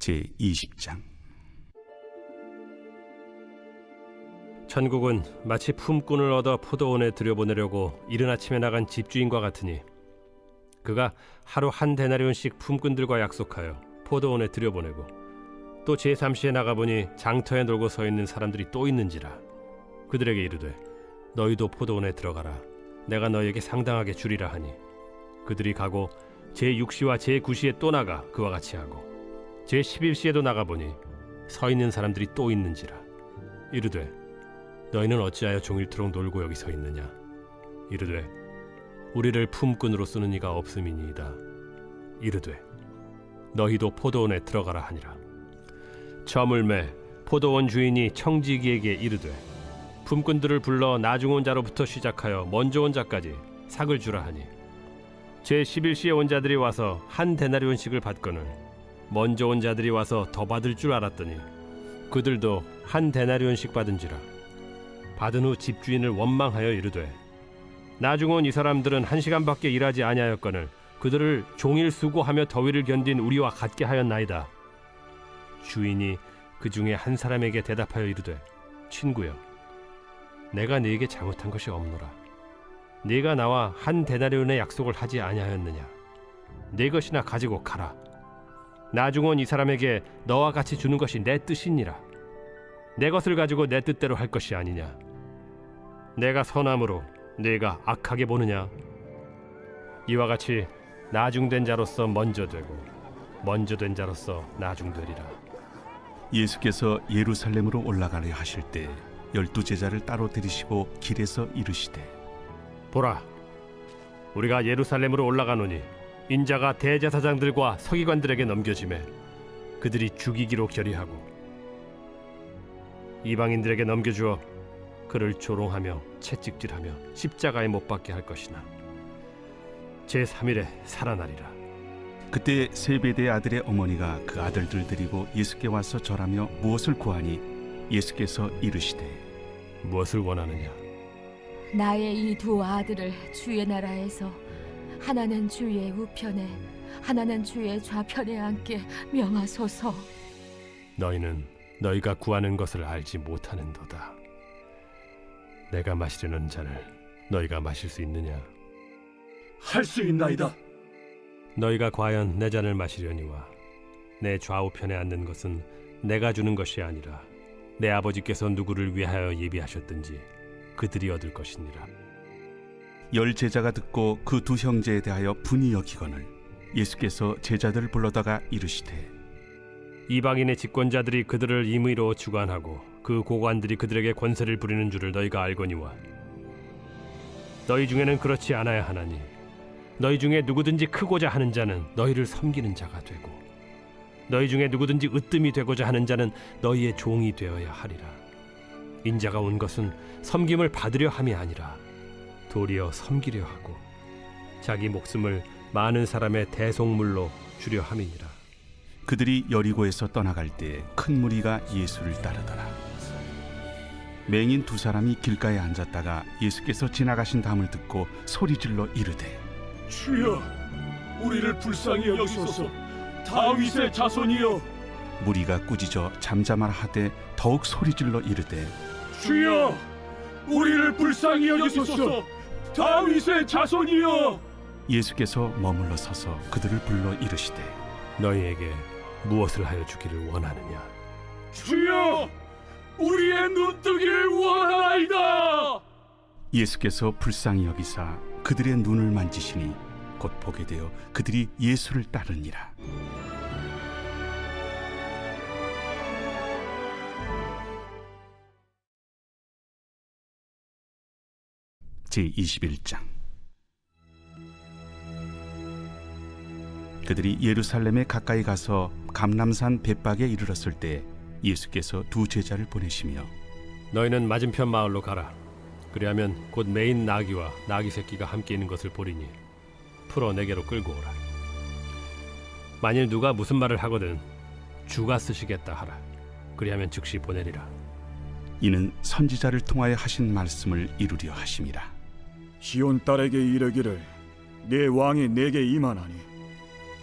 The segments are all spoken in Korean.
제20장. 천국은 마치 품꾼을 얻어 포도원에 들여보내려고 이른 아침에 나간 집주인과 같으니 그가 하루 한 데나리온씩 품꾼들과 약속하여 포도원에 들여보내고 또 제3시에 나가보니 장터에 놀고 서 있는 사람들이 또 있는지라 그들에게 이르되 너희도 포도원에 들어가라 내가 너희에게 상당하게 주리라 하니 그들이 가고 제6시와 제9시에 또 나가 그와 같이 하고 제11시에도 나가보니 서 있는 사람들이 또 있는지라 이르되 너희는 어찌하여 종일토록 놀고 여기 서 있느냐 이르되 우리를 품꾼으로 쓰는 이가 없음이니이다 이르되 너희도 포도원에 들어가라 하니라. 저물매 포도원 주인이 청지기에게 이르되 품꾼들을 불러 나중 온 자로부터 시작하여 먼저 온 자까지 삭을 주라 하니 제11시에 온 자들이 와서 한 데나리온씩을 받거늘 먼저 온 자들이 와서 더 받을 줄 알았더니 그들도 한 데나리온씩 받은지라. 받은 후 집주인을 원망하여 이르되 나중 온 이 사람들은 1시간밖에 일하지 아니하였거늘 그들을 종일 수고하며 더위를 견딘 우리와 같게 하였나이다. 주인이 그 중에 한 사람에게 대답하여 이르되 친구여 내가 네게 잘못한 것이 없노라. 네가 나와 한 데나리온의 약속을 하지 아니하였느냐. 네 것이나 가지고 가라. 나중 온 이 사람에게 너와 같이 주는 것이 내 뜻이니라. 내 것을 가지고 내 뜻대로 할 것이 아니냐. 내가 선함으로 네가 악하게 보느냐. 이와 같이 나중된 자로서 먼저 되고 먼저 된 자로서 나중되리라. 예수께서 예루살렘으로 올라가려 하실 때 12 제자를 따로 들이시고 길에서 이르시되 보라 우리가 예루살렘으로 올라가노니 인자가 대제사장들과 서기관들에게 넘겨지매 그들이 죽이기로 결의하고 이방인들에게 넘겨주어 그를 조롱하며 채찍질하며 십자가에 못 박게 할 것이나 제3일에 살아나리라. 그때 세베대의 아들의 어머니가 그 아들들 데리고 예수께 와서 절하며 무엇을 구하니 예수께서 이르시되 무엇을 원하느냐. 나의 이 두 아들을 주의 나라에서 하나는 주의 우편에 하나는 주의 좌편에 앉게 명하소서. 너희는 너희가 구하는 것을 알지 못하는도다. 내가 마시려는 잔을 너희가 마실 수 있느냐. 할 수 있나이다. 너희가 과연 내 잔을 마시려니와 내 좌우편에 앉는 것은 내가 주는 것이 아니라 내 아버지께서 누구를 위하여 예비하셨든지 그들이 얻을 것이니라. 10 제자가 듣고 그 두 형제에 대하여 분이 여기거늘 예수께서 제자들을 불러다가 이르시되 이방인의 집권자들이 그들을 임의로 주관하고 그 고관들이 그들에게 권세를 부리는 줄을 너희가 알거니와 너희 중에는 그렇지 않아야 하나니 너희 중에 누구든지 크고자 하는 자는 너희를 섬기는 자가 되고 너희 중에 누구든지 으뜸이 되고자 하는 자는 너희의 종이 되어야 하리라. 인자가 온 것은 섬김을 받으려 함이 아니라 도리어 섬기려 하고 자기 목숨을 많은 사람의 대속물로 주려 함이니라. 그들이 여리고에서 떠나갈 때 큰 무리가 예수를 따르더라. 맹인 2 사람이 길가에 앉았다가 예수께서 지나가신 다음을 듣고 소리질러 이르되 주여, 우리를 불쌍히 여기소서. 다윗의 자손이여. 무리가 꾸짖어 잠잠하라 하되 더욱 소리질러 이르되 주여, 우리를 불쌍히 여기소서. 다윗의 자손이여. 예수께서 머물러 서서 그들을 불러 이르시되 너희에게 무엇을 하여 주기를 원하느냐. 주여, 우리의 눈뜨기를 원하나이다. 예수께서 불쌍히 여기사 그들의 눈을 만지시니 곧 보게 되어 그들이 예수를 따르니라. 제21장. 그들이 예루살렘에 가까이 가서 감람산 벳박에 이르렀을 때 예수께서 2 제자를 보내시며 너희는 맞은편 마을로 가라. 그리하면 곧 매인 나귀와 나귀 새끼가 함께 있는 것을 보리니 풀어 내게로 끌고 오라. 만일 누가 무슨 말을 하거든 주가 쓰시겠다 하라. 그리하면 즉시 보내리라. 이는 선지자를 통하여 하신 말씀을 이루려 하심이라. 시온 딸에게 이르기를 내 왕이 내게 임하나니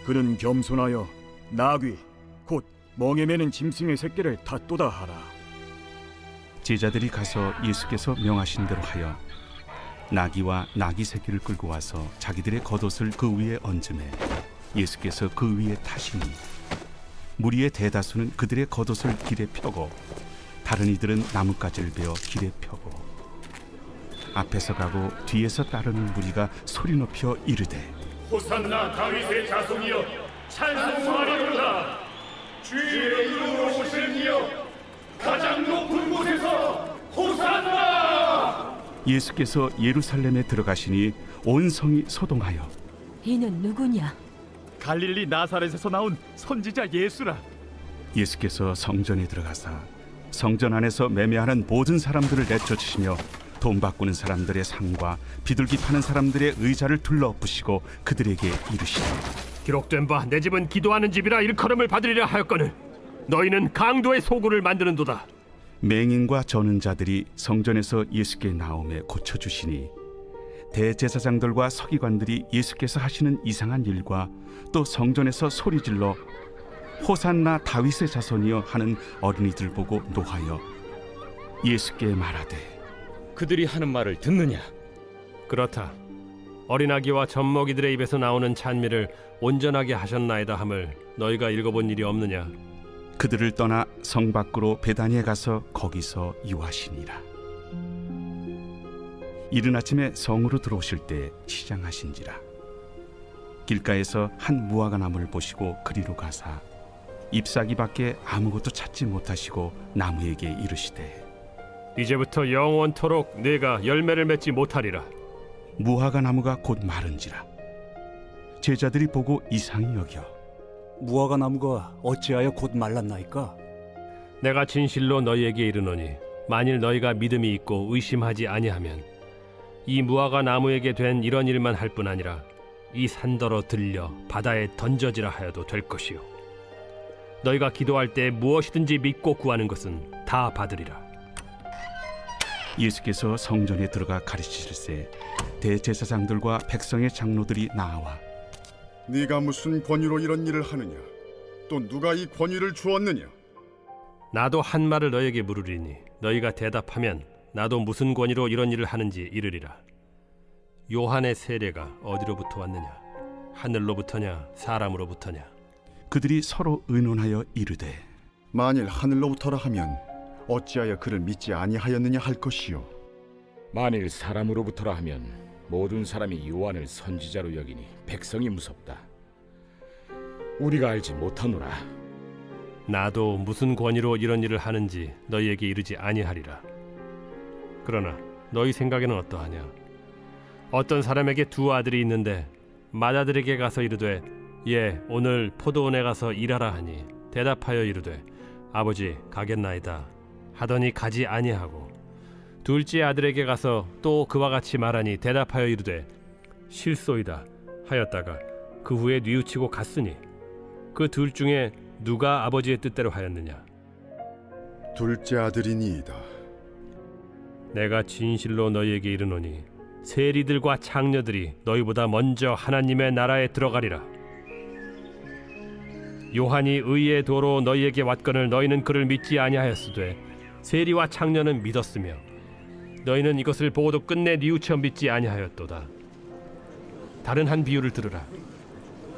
그는 겸손하여 나귀 곧 멍에 매는 짐승의 새끼를 닫도다 하라. 제자들이 가서 예수께서 명하신 대로 하여 나귀와 나귀 새끼를 끌고 와서 자기들의 겉옷을 그 위에 얹음에 예수께서 그 위에 타시니 무리의 대다수는 그들의 겉옷을 길에 펴고 다른 이들은 나뭇가지를 베어 길에 펴고 앞에서 가고 뒤에서 따르는 무리가 소리 높여 이르되 호산나 다윗의 자손이여 찬송하리로다. 주의 이름으로 오실 이여 가장 높은 곳에서 호산나. 예수께서 예루살렘에 들어가시니 온 성이 소동하여 이는 누구냐? 갈릴리 나사렛에서 나온 선지자 예수라. 예수께서 성전에 들어가사 성전 안에서 매매하는 모든 사람들을 내쫓으시며 돈 바꾸는 사람들의 상과 비둘기 파는 사람들의 의자를 둘러부시고 그들에게 이르시되 기록된 바 내 집은 기도하는 집이라 일컬음을 받으리라 하였거늘 너희는 강도의 소굴을 만드는도다. 맹인과 저는 자들이 성전에서 예수께 나오매 고쳐주시니 대제사장들과 서기관들이 예수께서 하시는 이상한 일과 또 성전에서 소리질러 호산나 다윗의 자손이여 하는 어린이들 보고 노하여 예수께 말하되 그들이 하는 말을 듣느냐? 그렇다. 어린아기와 젖먹이들의 입에서 나오는 찬미를 온전하게 하셨나이다 함을 너희가 읽어본 일이 없느냐? 그들을 떠나 성 밖으로 베다니에 가서 거기서 유하시니라. 이른 아침에 성으로 들어오실 때 시장하신지라. 길가에서 한 무화과 나무를 보시고 그리로 가사 잎사귀밖에 아무것도 찾지 못하시고 나무에게 이르시되 이제부터 영원토록 네가 열매를 맺지 못하리라. 무화과 나무가 곧 마른지라. 제자들이 보고 이상히 여겨 무화과 나무가 어찌하여 곧 말랐나이까? 내가 진실로 너희에게 이르노니 만일 너희가 믿음이 있고 의심하지 아니하면 이 무화과 나무에게 된 이런 일만 할 뿐 아니라 이 산더러 들려 바다에 던져지라 하여도 될 것이요 너희가 기도할 때 무엇이든지 믿고 구하는 것은 다 받으리라. 예수께서 성전에 들어가 가르치실세 대제사장들과 백성의 장로들이 나와 네가 무슨 권위로 이런 일을 하느냐? 또 누가 이 권위를 주었느냐? 나도 한 말을 너희에게 물으리니 너희가 대답하면 나도 무슨 권위로 이런 일을 하는지 이르리라. 요한의 세례가 어디로부터 왔느냐? 하늘로부터냐 사람으로부터냐? 그들이 서로 의논하여 이르되 만일 하늘로부터라 하면 어찌하여 그를 믿지 아니하였느냐 할 것이요. 만일 사람으로부터라 하면 모든 사람이 요한을 선지자로 여기니 백성이 무섭다. 우리가 알지 못하노라. 나도 무슨 권위로 이런 일을 하는지 너희에게 이르지 아니하리라. 그러나 너희 생각에는 어떠하냐? 어떤 사람에게 두 아들이 있는데 맏아들에게 가서 이르되 예 오늘 포도원에 가서 일하라 하니 대답하여 이르되 아버지 가겠나이다 하더니 가지 아니하고 둘째 아들에게 가서 또 그와 같이 말하니 대답하여 이르되 실소이다 하였다가 그 후에 뉘우치고 갔으니 그 둘 중에 누가 아버지의 뜻대로 하였느냐? 둘째 아들이니이다. 내가 진실로 너희에게 이르노니 세리들과 창녀들이 너희보다 먼저 하나님의 나라에 들어가리라. 요한이 의의 도로 너희에게 왔거늘 너희는 그를 믿지 아니하였으되 세리와 창녀는 믿었으며 너희는 이것을 보고도 끝내 뉘우쳐 믿지 아니하였도다. 다른 한 비유를 들으라.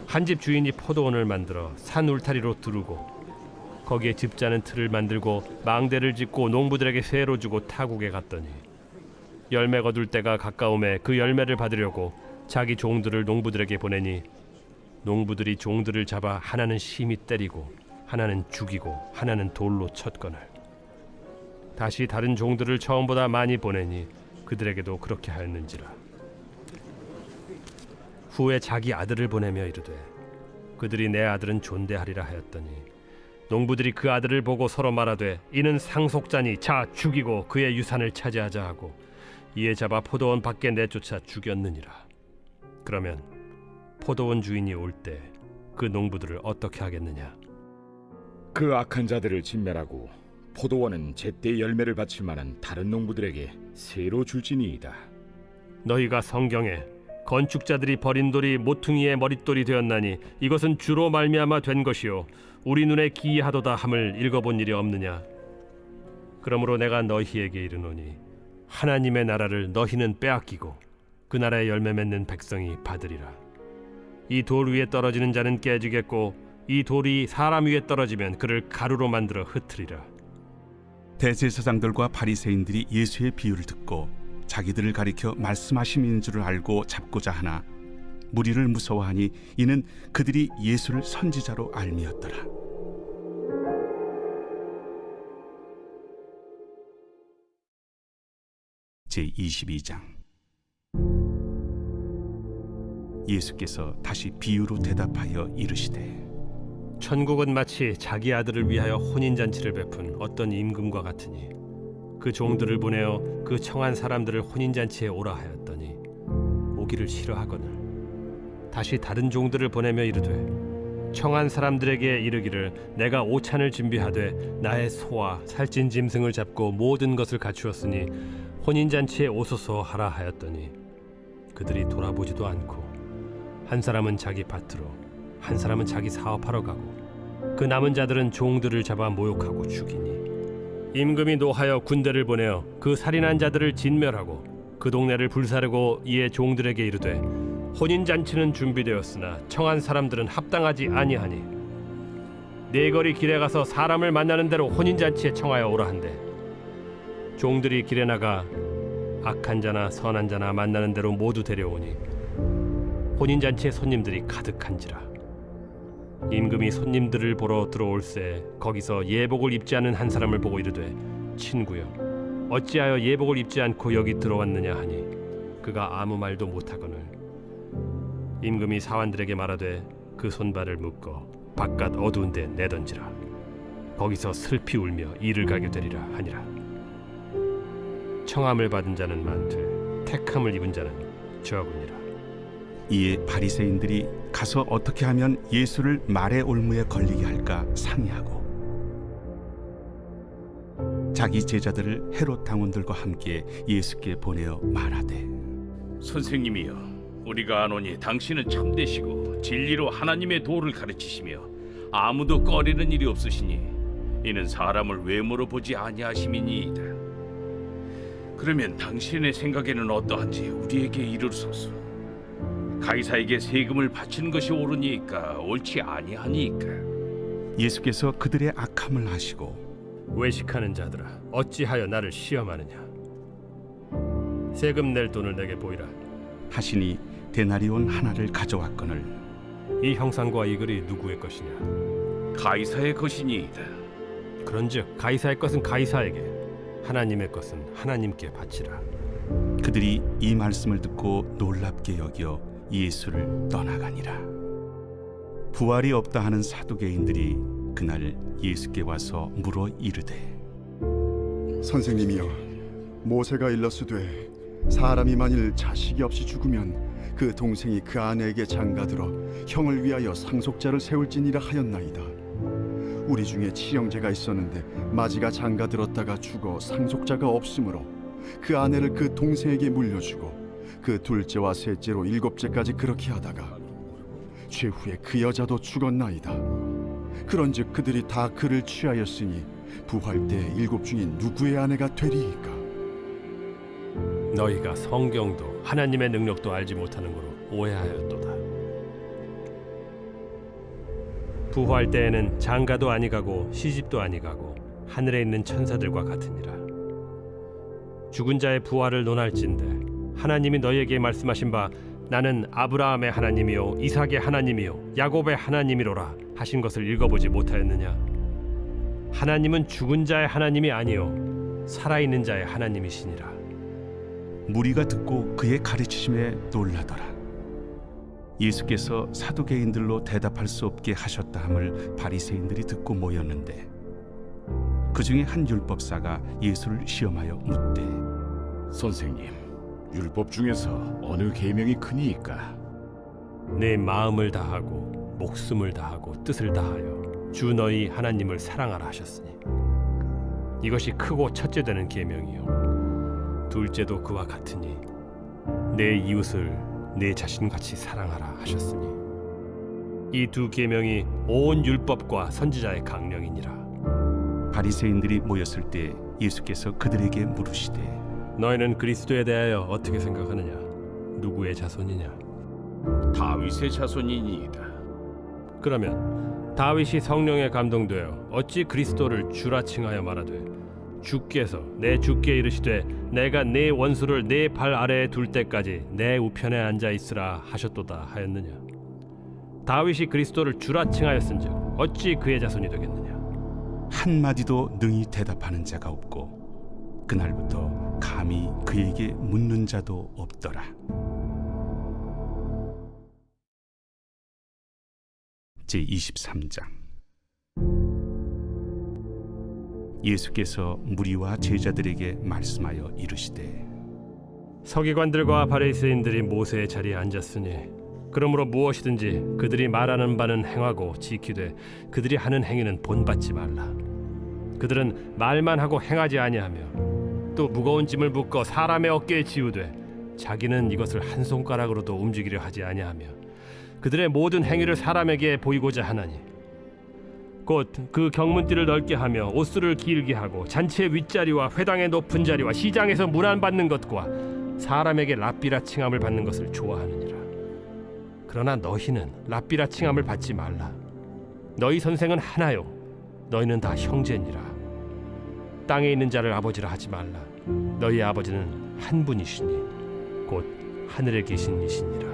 한 집 주인이 포도원을 만들어 산 울타리로 두르고 거기에 집자는 틀을 만들고 망대를 짓고 농부들에게 세로 주고 타국에 갔더니 열매 거둘 때가 가까움에 그 열매를 받으려고 자기 종들을 농부들에게 보내니 농부들이 종들을 잡아 하나는 심히 때리고 하나는 죽이고 하나는 돌로 쳤거늘 다시 다른 종들을 처음보다 많이 보내니 그들에게도 그렇게 하였는지라. 후에 자기 아들을 보내며 이르되 그들이 내 아들은 존대하리라 하였더니 농부들이 그 아들을 보고 서로 말하되 이는 상속자니 자 죽이고 그의 유산을 차지하자 하고 이에 잡아 포도원 밖에 내쫓아 죽였느니라. 그러면 포도원 주인이 올 때 그 농부들을 어떻게 하겠느냐? 그 악한 자들을 진멸하고 포도원은 제때 열매를 바칠 만한 다른 농부들에게 새로 줄지니이다. 너희가 성경에 건축자들이 버린 돌이 모퉁이의 머릿돌이 되었나니 이것은 주로 말미암아 된 것이요 우리 눈에 기이하도다 함을 읽어본 일이 없느냐. 그러므로 내가 너희에게 이르노니 하나님의 나라를 너희는 빼앗기고 그 나라의 열매 맺는 백성이 받으리라. 이 돌 위에 떨어지는 자는 깨지겠고 이 돌이 사람 위에 떨어지면 그를 가루로 만들어 흩으리라. 대제사장들과 바리새인들이 예수의 비유를 듣고 자기들을 가리켜 말씀하심인 줄을 알고 잡고자 하나 무리를 무서워하니 이는 그들이 예수를 선지자로 알미었더라. 제22장. 예수께서 다시 비유로 대답하여 이르시되 천국은 마치 자기 아들을 위하여 혼인잔치를 베푼 어떤 임금과 같으니 그 종들을 보내어 그 청한 사람들을 혼인잔치에 오라 하였더니 오기를 싫어하거늘 다시 다른 종들을 보내며 이르되 청한 사람들에게 이르기를 내가 오찬을 준비하되 나의 소와 살찐 짐승을 잡고 모든 것을 갖추었으니 혼인잔치에 오소서 하라 하였더니 그들이 돌아보지도 않고 한 사람은 자기 밭으로 한 사람은 자기 사업하러 가고 그 남은 자들은 종들을 잡아 모욕하고 죽이니 임금이 노하여 군대를 보내어 그 살인한 자들을 진멸하고 그 동네를 불사르고 이에 종들에게 이르되 혼인잔치는 준비되었으나 청한 사람들은 합당하지 아니하니 네 거리 길에 가서 사람을 만나는 대로 혼인잔치에 청하여 오라 한대 종들이 길에 나가 악한 자나 선한 자나 만나는 대로 모두 데려오니 혼인잔치에 손님들이 가득한지라. 임금이 손님들을 보러 들어올새 거기서 예복을 입지 않은 한 사람을 보고 이르되 친구여 어찌하여 예복을 입지 않고 여기 들어왔느냐 하니 그가 아무 말도 못하거늘 임금이 사환들에게 말하되 그 손발을 묶어 바깥 어두운 데 내던지라. 거기서 슬피 울며 이를 가게 되리라 하니라. 청함을 받은 자는 많되 택함을 입은 자는 적으니라. 이에 바리새인들이 가서 어떻게 하면 예수를 말의 올무에 걸리게 할까 상의하고 자기 제자들을 헤롯 당원들과 함께 예수께 보내어 말하되 선생님이여 우리가 아노니 당신은 참되시고 진리로 하나님의 도를 가르치시며 아무도 꺼리는 일이 없으시니 이는 사람을 외모로 보지 아니하심이니이다. 그러면 당신의 생각에는 어떠한지 우리에게 이르소서. 가이사에게 세금을 바치는 것이 옳으니까 옳지 아니하니까. 예수께서 그들의 악함을 아시고 외식하는 자들아 어찌하여 나를 시험하느냐. 세금 낼 돈을 내게 보이라. 하시니 데나리온 하나를 가져왔거늘 이 형상과 이 글이 누구의 것이냐. 가이사의 것이니이다. 그런즉 가이사의 것은 가이사에게 하나님의 것은 하나님께 바치라. 그들이 이 말씀을 듣고 놀랍게 여겨 예수를 떠나가니라. 부활이 없다 하는 사두개인들이 그날 예수께 와서 물어 이르되 선생님이여 모세가 일렀으되 사람이 만일 자식이 없이 죽으면 그 동생이 그 아내에게 장가들어 형을 위하여 상속자를 세울지니라 하였나이다. 우리 중에 친형제가 있었는데 마지가 장가들었다가 죽어 상속자가 없으므로 그 아내를 그 동생에게 물려주고 그 둘째와 셋째로 7째까지 그렇게 하다가 최후에 그 여자도 죽었나이다. 그런즉 그들이 다 그를 취하였으니 부활 때 7 중에 누구의 아내가 되리이까? 너희가 성경도 하나님의 능력도 알지 못하는 거로 오해하였도다. 부활 때에는 장가도 아니가고 시집도 아니가고 하늘에 있는 천사들과 같으니라. 죽은 자의 부활을 논할진대 하나님이 너희에게 말씀하신 바 나는 아브라함의 하나님이요 이삭의 하나님이요 야곱의 하나님이로라 하신 것을 읽어보지 못하였느냐. 하나님은 죽은 자의 하나님이 아니요 살아있는 자의 하나님이시니라. 무리가 듣고 그의 가르치심에 놀라더라. 예수께서 사두개인들로 대답할 수 없게 하셨다 함을 바리새인들이 듣고 모였는데 그 중에 한 율법사가 예수를 시험하여 묻되 선생님, 율법 중에서 어느 계명이 크니이까? 내 마음을 다하고 목숨을 다하고 뜻을 다하여 주 너희 하나님을 사랑하라 하셨으니 이것이 크고 첫째 되는 계명이요 둘째도 그와 같으니 내 이웃을 내 자신같이 사랑하라 하셨으니 이 두 계명이 온 율법과 선지자의 강령이니라. 바리새인들이 모였을 때 예수께서 그들에게 물으시되 너희는 그리스도에 대하여 어떻게 생각하느냐? 누구의 자손이냐? 다윗의 자손이니이다. 그러면 다윗이 성령에 감동되어 어찌 그리스도를 주라 칭하여 말하되 주께서 내 주께 이르시되 내가 네 원수를 네 발 아래에 둘 때까지 내 우편에 앉아 있으라 하셨도다 하였느냐? 다윗이 그리스도를 주라 칭하였은즉 어찌 그의 자손이 되겠느냐? 한마디도 능히 대답하는 자가 없고 그날부터 감히 그에게 묻는 자도 없더라. 제23장. 예수께서 무리와 제자들에게 말씀하여 이르시되 서기관들과 바리새인들이 모세의 자리에 앉았으니 그러므로 무엇이든지 그들이 말하는 바는 행하고 지키되 그들이 하는 행위는 본받지 말라. 그들은 말만 하고 행하지 아니하며 또 무거운 짐을 묶어 사람의 어깨에 지우되 자기는 이것을 한 손가락으로도 움직이려 하지 아니하며 그들의 모든 행위를 사람에게 보이고자 하나니 곧 그 경문띠를 넓게 하며 옷수를 길게 하고 잔치의 윗자리와 회당의 높은 자리와 시장에서 문안받는 것과 사람에게 랍비라 칭함을 받는 것을 좋아하느니라. 그러나 너희는 랍비라 칭함을 받지 말라. 너희 선생은 하나요 너희는 다 형제니라. 땅에 있는 자를 아버지라 하지 말라. 너희 아버지는 한 분이시니 곧 하늘에 계신 이시니라.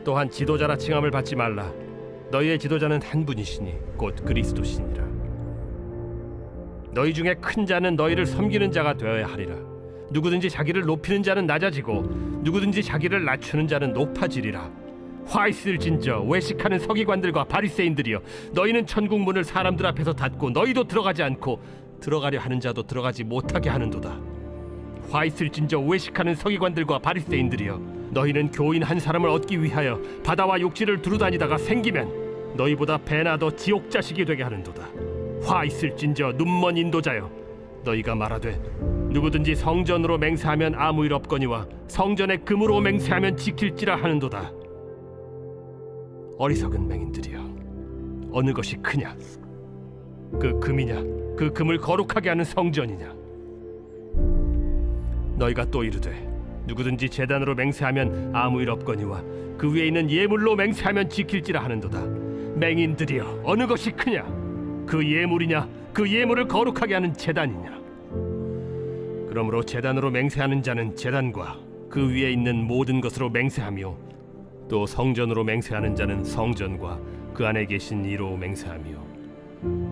또한 지도자라 칭함을 받지 말라. 너희의 지도자는 한 분이시니 곧 그리스도시니라. 너희 중에 큰 자는 너희를 섬기는 자가 되어야 하리라. 누구든지 자기를 높이는 자는 낮아지고 누구든지 자기를 낮추는 자는 높아지리라. 화 있을진저 외식하는 서기관들과 바리새인들이여, 너희는 천국 문을 사람들 앞에서 닫고 너희도 들어가지 않고 들어가려 하는 자도 들어가지 못하게 하는도다. 화 있을진저 외식하는 서기관들과 바리새인들이여, 너희는 교인 한 사람을 얻기 위하여 바다와 육지를 두루다니다가 생기면 너희보다 배나 더 지옥 자식이 되게 하는도다. 화 있을진저 눈먼 인도자여, 너희가 말하되 누구든지 성전으로 맹세하면 아무 일 없거니와 성전에 금으로 맹세하면 지킬지라 하는도다. 어리석은 맹인들이여, 어느 것이 크냐? 그 금이냐? 그 금을 거룩하게 하는 성전이냐? 너희가 또 이르되 누구든지 제단으로 맹세하면 아무 일 없거니와 그 위에 있는 예물로 맹세하면 지킬지라 하는도다. 맹인들이여, 어느 것이 크냐? 그 예물이냐? 그 예물을 거룩하게 하는 제단이냐? 그러므로 제단으로 맹세하는 자는 제단과 그 위에 있는 모든 것으로 맹세하며, 또 성전으로 맹세하는 자는 성전과 그 안에 계신 이로 맹세하며,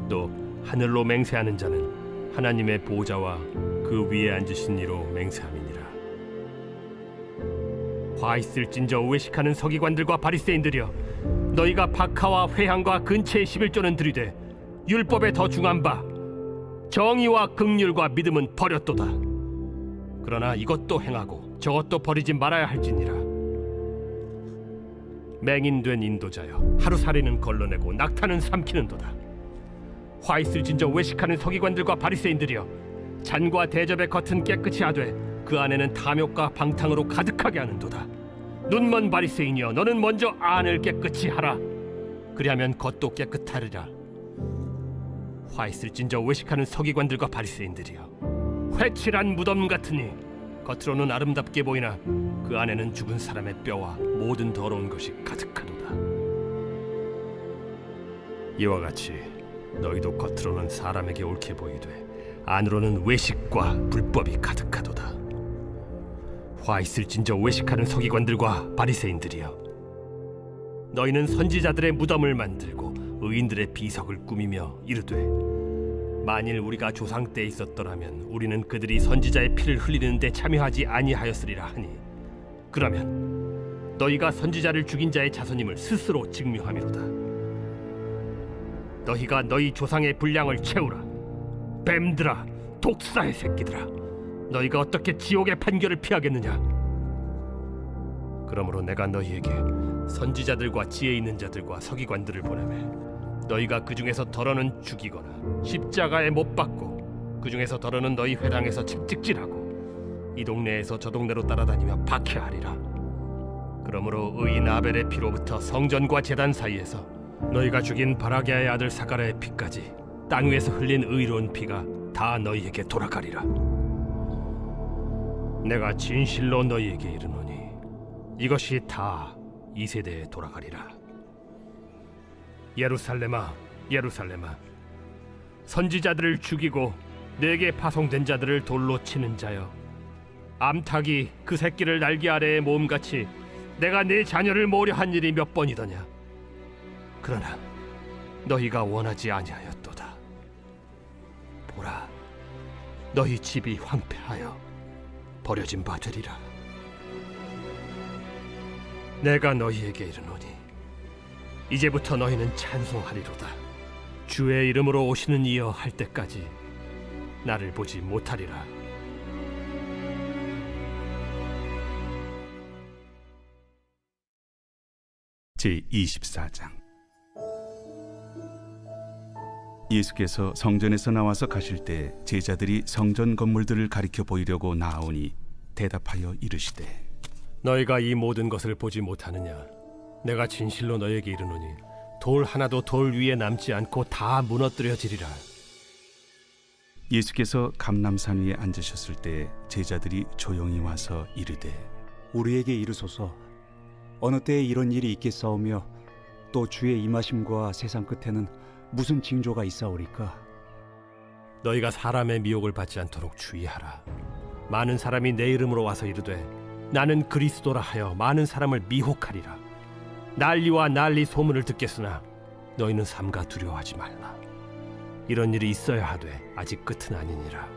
또 하늘로 맹세하는 자는 하나님의 보좌와 그 위에 앉으신 이로 맹세함이니라. 화 있을진저 외식하는 서기관들과 바리새인들이여, 너희가 박하와 회향과 근체의 11조는 들이되 율법에 더 중한 바 정의와 긍휼과 믿음은 버렸도다. 그러나 이것도 행하고 저것도 버리지 말아야 할지니라. 맹인된 인도자여, 하루살이는 걸러내고 낙타는 삼키는도다. 화 있을진저 외식하는 서기관들과 바리새인들이여, 잔과 대접의 겉은 깨끗이 하되 그 안에는 탐욕과 방탕으로 가득하게 하는도다. 눈먼 바리새인이여, 너는 먼저 안을 깨끗이 하라. 그리하면 겉도 깨끗하리라. 화 있을진저 외식하는 서기관들과 바리새인들이여, 회칠한 무덤 같으니 겉으로는 아름답게 보이나 그 안에는 죽은 사람의 뼈와 모든 더러운 것이 가득하도다. 이와 같이 너희도 겉으로는 사람에게 옳게 보이되 안으로는 외식과 불법이 가득하도다. 화 있을진저 외식하는 서기관들과 바리새인들이여, 너희는 선지자들의 무덤을 만들고 의인들의 비석을 꾸미며 이르되, 만일 우리가 조상 때 있었더라면 우리는 그들이 선지자의 피를 흘리는 데 참여하지 아니하였으리라 하니, 그러면 너희가 선지자를 죽인 자의 자손임을 스스로 증명함이로다. 너희가 너희 조상의 분량을 채우라. 뱀들아, 독사의 새끼들아, 너희가 어떻게 지옥의 판결을 피하겠느냐? 그러므로 내가 너희에게 선지자들과 지혜 있는 자들과 서기관들을 보내매 너희가 그 중에서 덜어는 죽이거나 십자가에 못 박고 그 중에서 덜어는 너희 회당에서 채찍질하고 이 동네에서 저 동네로 따라다니며 박해하리라. 그러므로 의인 아벨의 피로부터 성전과 제단 사이에서 너희가 죽인 바라게아의 아들 사가랴의 피까지 땅 위에서 흘린 의로운 피가 다 너희에게 돌아가리라. 내가 진실로 너희에게 이르노니 이것이 다 이 세대에 돌아가리라. 예루살렘아, 예루살렘아, 선지자들을 죽이고 내게 파송된 자들을 돌로 치는 자여, 암탉이 그 새끼를 날개 아래에 모음같이 내가 네 자녀를 모으려 한 일이 몇 번이더냐. 그러나 너희가 원하지 아니하였도다. 보라, 너희 집이 황폐하여 버려진 바 되리라. 내가 너희에게 이르노니 이제부터 너희는 찬송하리로다. 주의 이름으로 오시는 이여 할 때까지 나를 보지 못하리라. 제24장. 예수께서 성전에서 나와서 가실 때 제자들이 성전 건물들을 가리켜 보이려고 나아오니 대답하여 이르시되, 너희가 이 모든 것을 보지 못하느냐? 내가 진실로 너희에게 이르노니 돌 하나도 돌 위에 남지 않고 다 무너뜨려지리라. 예수께서 감람산 위에 앉으셨을 때 제자들이 조용히 와서 이르되, 우리에게 이르소서 어느 때에 이런 일이 있겠사오며 또 주의 임하심과 세상 끝에는 무슨 징조가 있사오리까? 너희가 사람의 미혹을 받지 않도록 주의하라. 많은 사람이 내 이름으로 와서 이르되 나는 그리스도라 하여 많은 사람을 미혹하리라. 난리와 난리 소문을 듣겠으나 너희는 삼가 두려워하지 말라. 이런 일이 있어야 하되 아직 끝은 아니니라.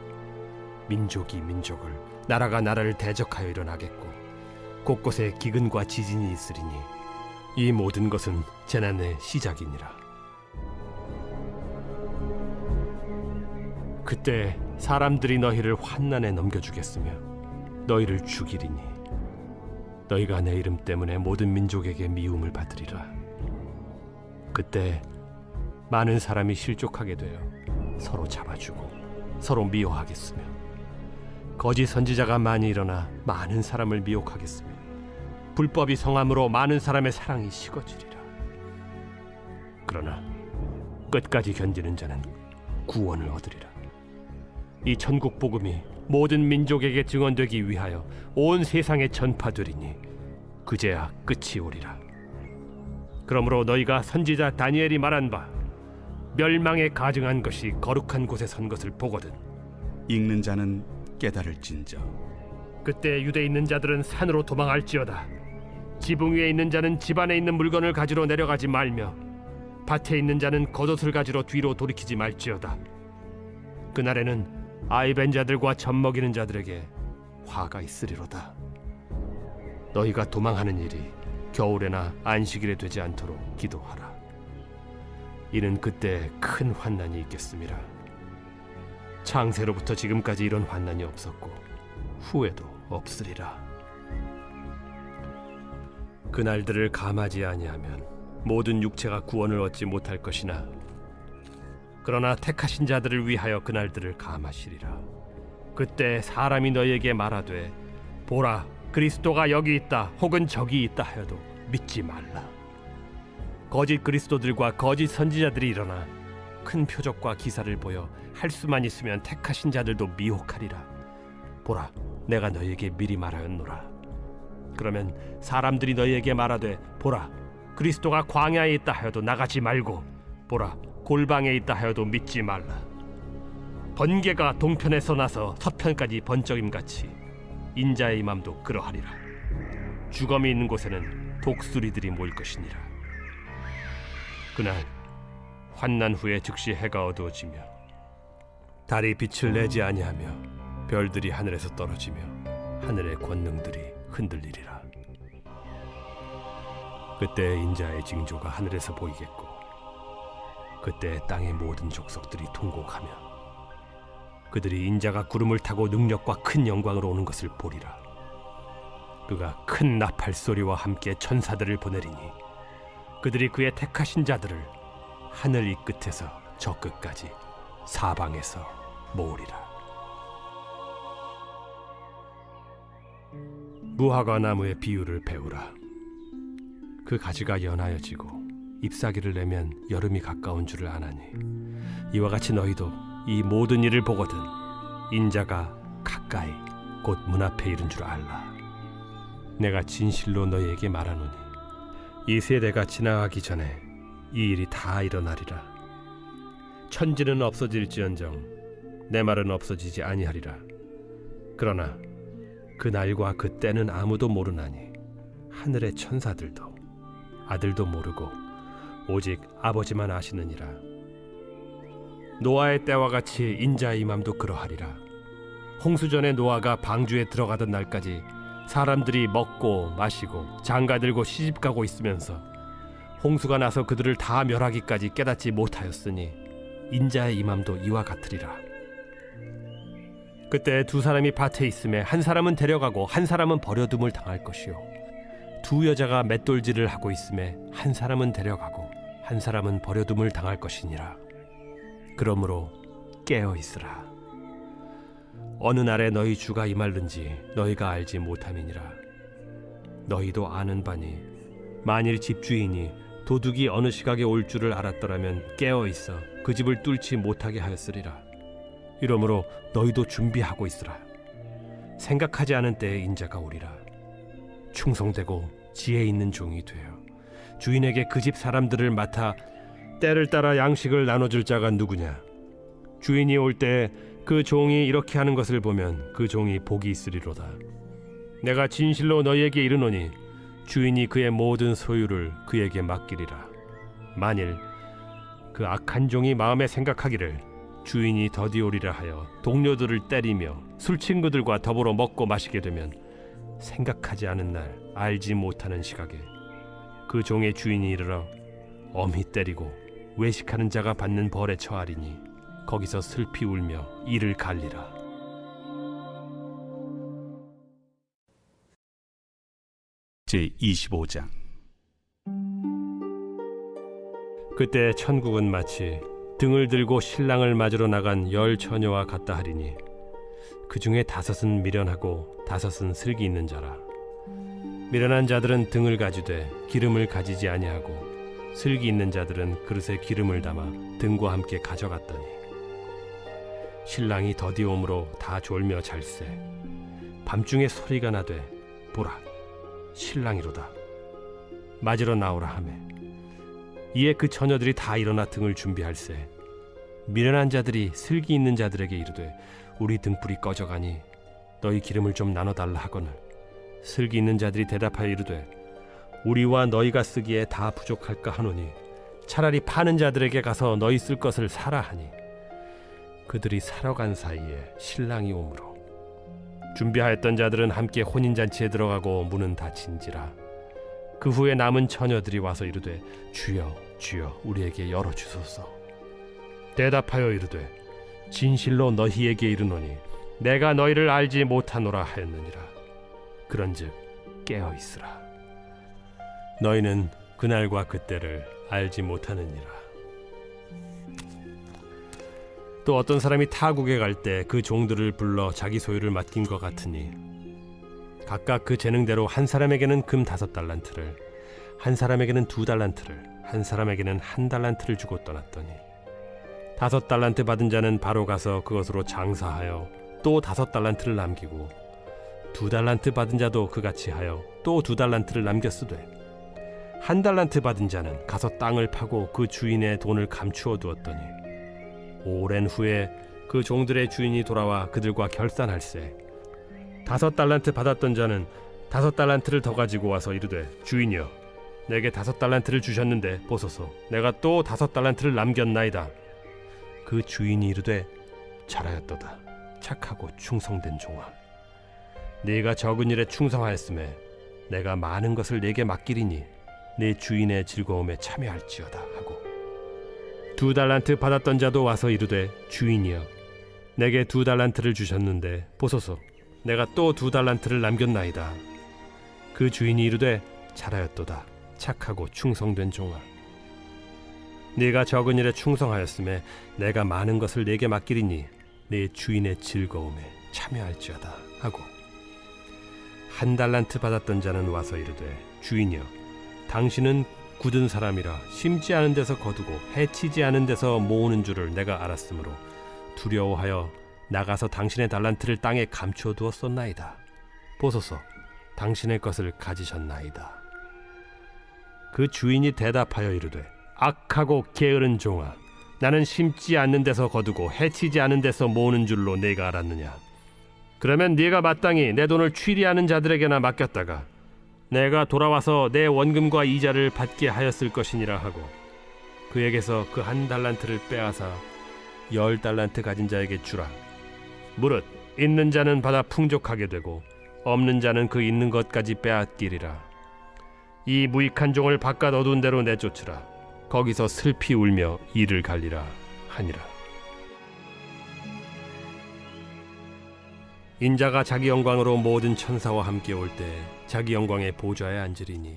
민족이 민족을, 나라가 나라를 대적하여 일어나겠고 곳곳에 기근과 지진이 있으리니 이 모든 것은 재난의 시작이니라. 그때 사람들이 너희를 환난에 넘겨주겠으며 너희를 죽이리니 너희가 내 이름 때문에 모든 민족에게 미움을 받으리라. 그때 많은 사람이 실족하게 되어 서로 잡아주고 서로 미워하겠으며 거짓 선지자가 많이 일어나 많은 사람을 미혹하겠으며 불법이 성함으로 많은 사람의 사랑이 식어지리라. 그러나 끝까지 견디는 자는 구원을 얻으리라. 이 천국 복음이 모든 민족에게 증언되기 위하여 온 세상에 전파되리니 그제야 끝이 오리라. 그러므로 너희가 선지자 다니엘이 말한 바 멸망에 가증한 것이 거룩한 곳에 선 것을 보거든 읽는 자는 깨달을진저. 그때 유대에 있는 자들은 산으로 도망할지어다. 지붕 위에 있는 자는 집 안에 있는 물건을 가지러 내려가지 말며 밭에 있는 자는 겉옷을 가지러 뒤로 돌이키지 말지어다. 그날에는 아이 벤 자들과 젖 먹이는 자들에게 화가 있으리로다. 너희가 도망하는 일이 겨울에나 안식일에 되지 않도록 기도하라. 이는 그때 큰 환난이 있겠음이라. 창세로부터 지금까지 이런 환난이 없었고 후에도 없으리라. 그날들을 감하지 아니하면 모든 육체가 구원을 얻지 못할 것이나 그러나 택하신 자들을 위하여 그날들을 감하시리라. 그때 사람이 너희에게 말하되 보라 그리스도가 여기 있다 혹은 저기 있다 하여도 믿지 말라. 거짓 그리스도들과 거짓 선지자들이 일어나 큰 표적과 기사를 보여 할 수만 있으면 택하신 자들도 미혹하리라. 보라 내가 너희에게 미리 말하였노라. 그러면 사람들이 너희에게 말하되 보라 그리스도가 광야에 있다 하여도 나가지 말고 보라 골방에 있다 하여도 믿지 말라. 번개가 동편에서 나서 서편까지 번쩍임같이 인자의 임함도 그러하리라. 주검이 있는 곳에는 독수리들이 모일 것이니라. 그날 환난 후에 즉시 해가 어두워지며 달이 빛을 내지 아니하며 별들이 하늘에서 떨어지며 하늘의 권능들이 흔들리리라. 그때 인자의 징조가 하늘에서 보이겠고 그때 땅의 모든 족속들이 통곡하며 그들이 인자가 구름을 타고 능력과 큰 영광으로 오는 것을 보리라. 그가 큰 나팔 소리와 함께 천사들을 보내리니 그들이 그의 택하신 자들을 하늘 이 끝에서 저 끝까지 사방에서 모으리라. 무화과 나무의 비유를 배우라. 그 가지가 연하여지고 잎사귀를 내면 여름이 가까운 줄을 아나니 이와 같이 너희도 이 모든 일을 보거든 인자가 가까이 곧 문 앞에 이른 줄 알라. 내가 진실로 너희에게 말하노니 이 세대가 지나가기 전에 이 일이 다 일어나리라. 천지는 없어질지언정 내 말은 없어지지 아니하리라. 그러나 그 날과 그 때는 아무도 모르나니 하늘의 천사들도 아들도 모르고 오직 아버지만 아시느니라. 노아의 때와 같이 인자의 임함도 그러하리라. 홍수전에 노아가 방주에 들어가던 날까지 사람들이 먹고 마시고 장가들고 시집가고 있으면서 홍수가 나서 그들을 다 멸하기까지 깨닫지 못하였으니 인자의 임함도 이와 같으리라. 그때 두 사람이 밭에 있음에 한 사람은 데려가고 한 사람은 버려둠을 당할 것이요 두 여자가 맷돌질을 하고 있음에 한 사람은 데려가고 한 사람은 버려둠을 당할 것이니라. 그러므로 깨어 있으라. 어느 날에 너희 주가 임할는지 너희가 알지 못함이니라. 너희도 아는 바니 만일 집주인이 도둑이 어느 시각에 올 줄을 알았더라면 깨어 있어 그 집을 뚫지 못하게 하였으리라. 이러므로 너희도 준비하고 있으라. 생각하지 않은 때에 인자가 오리라. 충성되고 지혜 있는 종이 되어 주인에게 그 집 사람들을 맡아 때를 따라 양식을 나눠줄 자가 누구냐. 주인이 올 때 그 종이 이렇게 하는 것을 보면 그 종이 복이 있으리로다. 내가 진실로 너희에게 이르노니 주인이 그의 모든 소유를 그에게 맡기리라. 만일 그 악한 종이 마음에 생각하기를 주인이 더디 오리라 하여 동료들을 때리며 술 친구들과 더불어 먹고 마시게 되면 생각하지 않은 날 알지 못하는 시각에 그 종의 주인이 이르러 엄히 때리고 외식하는 자가 받는 벌에 처하리니 거기서 슬피 울며 이를 갈리라. 제25장. 그때 천국은 마치 등을 들고 신랑을 맞으러 나간 10 처녀와 같다 하리니 그 중에 5은 미련하고 5은 슬기 있는 자라. 미련한 자들은 등을 가지되 기름을 가지지 아니하고 슬기 있는 자들은 그릇에 기름을 담아 등과 함께 가져갔더니 신랑이 더디 오므로 다 졸며 잘세. 밤중에 소리가 나되 보라 신랑이로다. 맞으러 나오라 하매 이에 그 처녀들이 다 일어나 등을 준비할세. 미련한 자들이 슬기 있는 자들에게 이르되 우리 등불이 꺼져가니 너희 기름을 좀 나눠달라 하거늘 슬기 있는 자들이 대답하여 이르되 우리와 너희가 쓰기에 다 부족할까 하노니 차라리 파는 자들에게 가서 너희 쓸 것을 사라 하니 그들이 사러 간 사이에 신랑이 오므로 준비하였던 자들은 함께 혼인잔치에 들어가고 문은 닫힌지라. 그 후에 남은 처녀들이 와서 이르되 주여 주여 우리에게 열어주소서. 대답하여 이르되 진실로 너희에게 이르노니 내가 너희를 알지 못하노라 하였느니라. 그런즉 깨어 있으라. 너희는 그날과 그때를 알지 못하느니라. 또 어떤 사람이 타국에 갈 때 그 종들을 불러 자기 소유를 맡긴 것 같으니 각각 그 재능대로 한 사람에게는 금 5달란트를, 한 사람에게는 2달란트를, 한 사람에게는 1달란트를 주고 떠났더니 5달란트 받은 자는 바로 가서 그것으로 장사하여 또 5달란트를 남기고 2달란트 받은 자도 그같이 하여 또 2달란트를 남겼으되 1달란트 받은 자는 가서 땅을 파고 그 주인의 돈을 감추어 두었더니 오랜 후에 그 종들의 주인이 돌아와 그들과 결산할세. 5달란트 받았던 자는 5달란트를 더 가지고 와서 이르되 주인이여 내게 5달란트를 주셨는데 보소서 내가 또 5달란트를 남겼나이다. 그 주인이 이르되 잘하였도다 착하고 충성된 종아. 네가 적은 일에 충성하였음에 내가 많은 것을 네게 맡기리니 네 주인의 즐거움에 참여할지어다 하고 2달란트 받았던 자도 와서 이르되 주인이여 내게 2달란트를 주셨는데 보소서 내가 또 2달란트를 남겼나이다. 그 주인이 이르되 잘하였도다 착하고 충성된 종아. 네가 적은 일에 충성하였음에 내가 많은 것을 네게 맡기리니 네 주인의 즐거움에 참여할지어다 하고 한 달란트 받았던 자는 와서 이르되 주인이여 당신은 굳은 사람이라 심지 않은 데서 거두고 해치지 않은 데서 모으는 줄을 내가 알았으므로 두려워하여 나가서 당신의 달란트를 땅에 감추어 두었었나이다. 보소서 당신의 것을 가지셨나이다. 그 주인이 대답하여 이르되 악하고 게으른 종아 나는 심지 않는 데서 거두고 해치지 않은 데서 모으는 줄로 네가 알았느냐. 그러면 네가 마땅히 내 돈을 취리하는 자들에게나 맡겼다가 내가 돌아와서 내 원금과 이자를 받게 하였을 것이니라 하고 그에게서 그 한 달란트를 빼앗아 10달란트 가진 자에게 주라. 무릇 있는 자는 받아 풍족하게 되고 없는 자는 그 있는 것까지 빼앗기리라. 이 무익한 종을 바깥 어두운 데로 내쫓으라. 거기서 슬피 울며 이를 갈리라 하니라. 인자가 자기 영광으로 모든 천사와 함께 올 때 자기 영광의 보좌에 앉으리니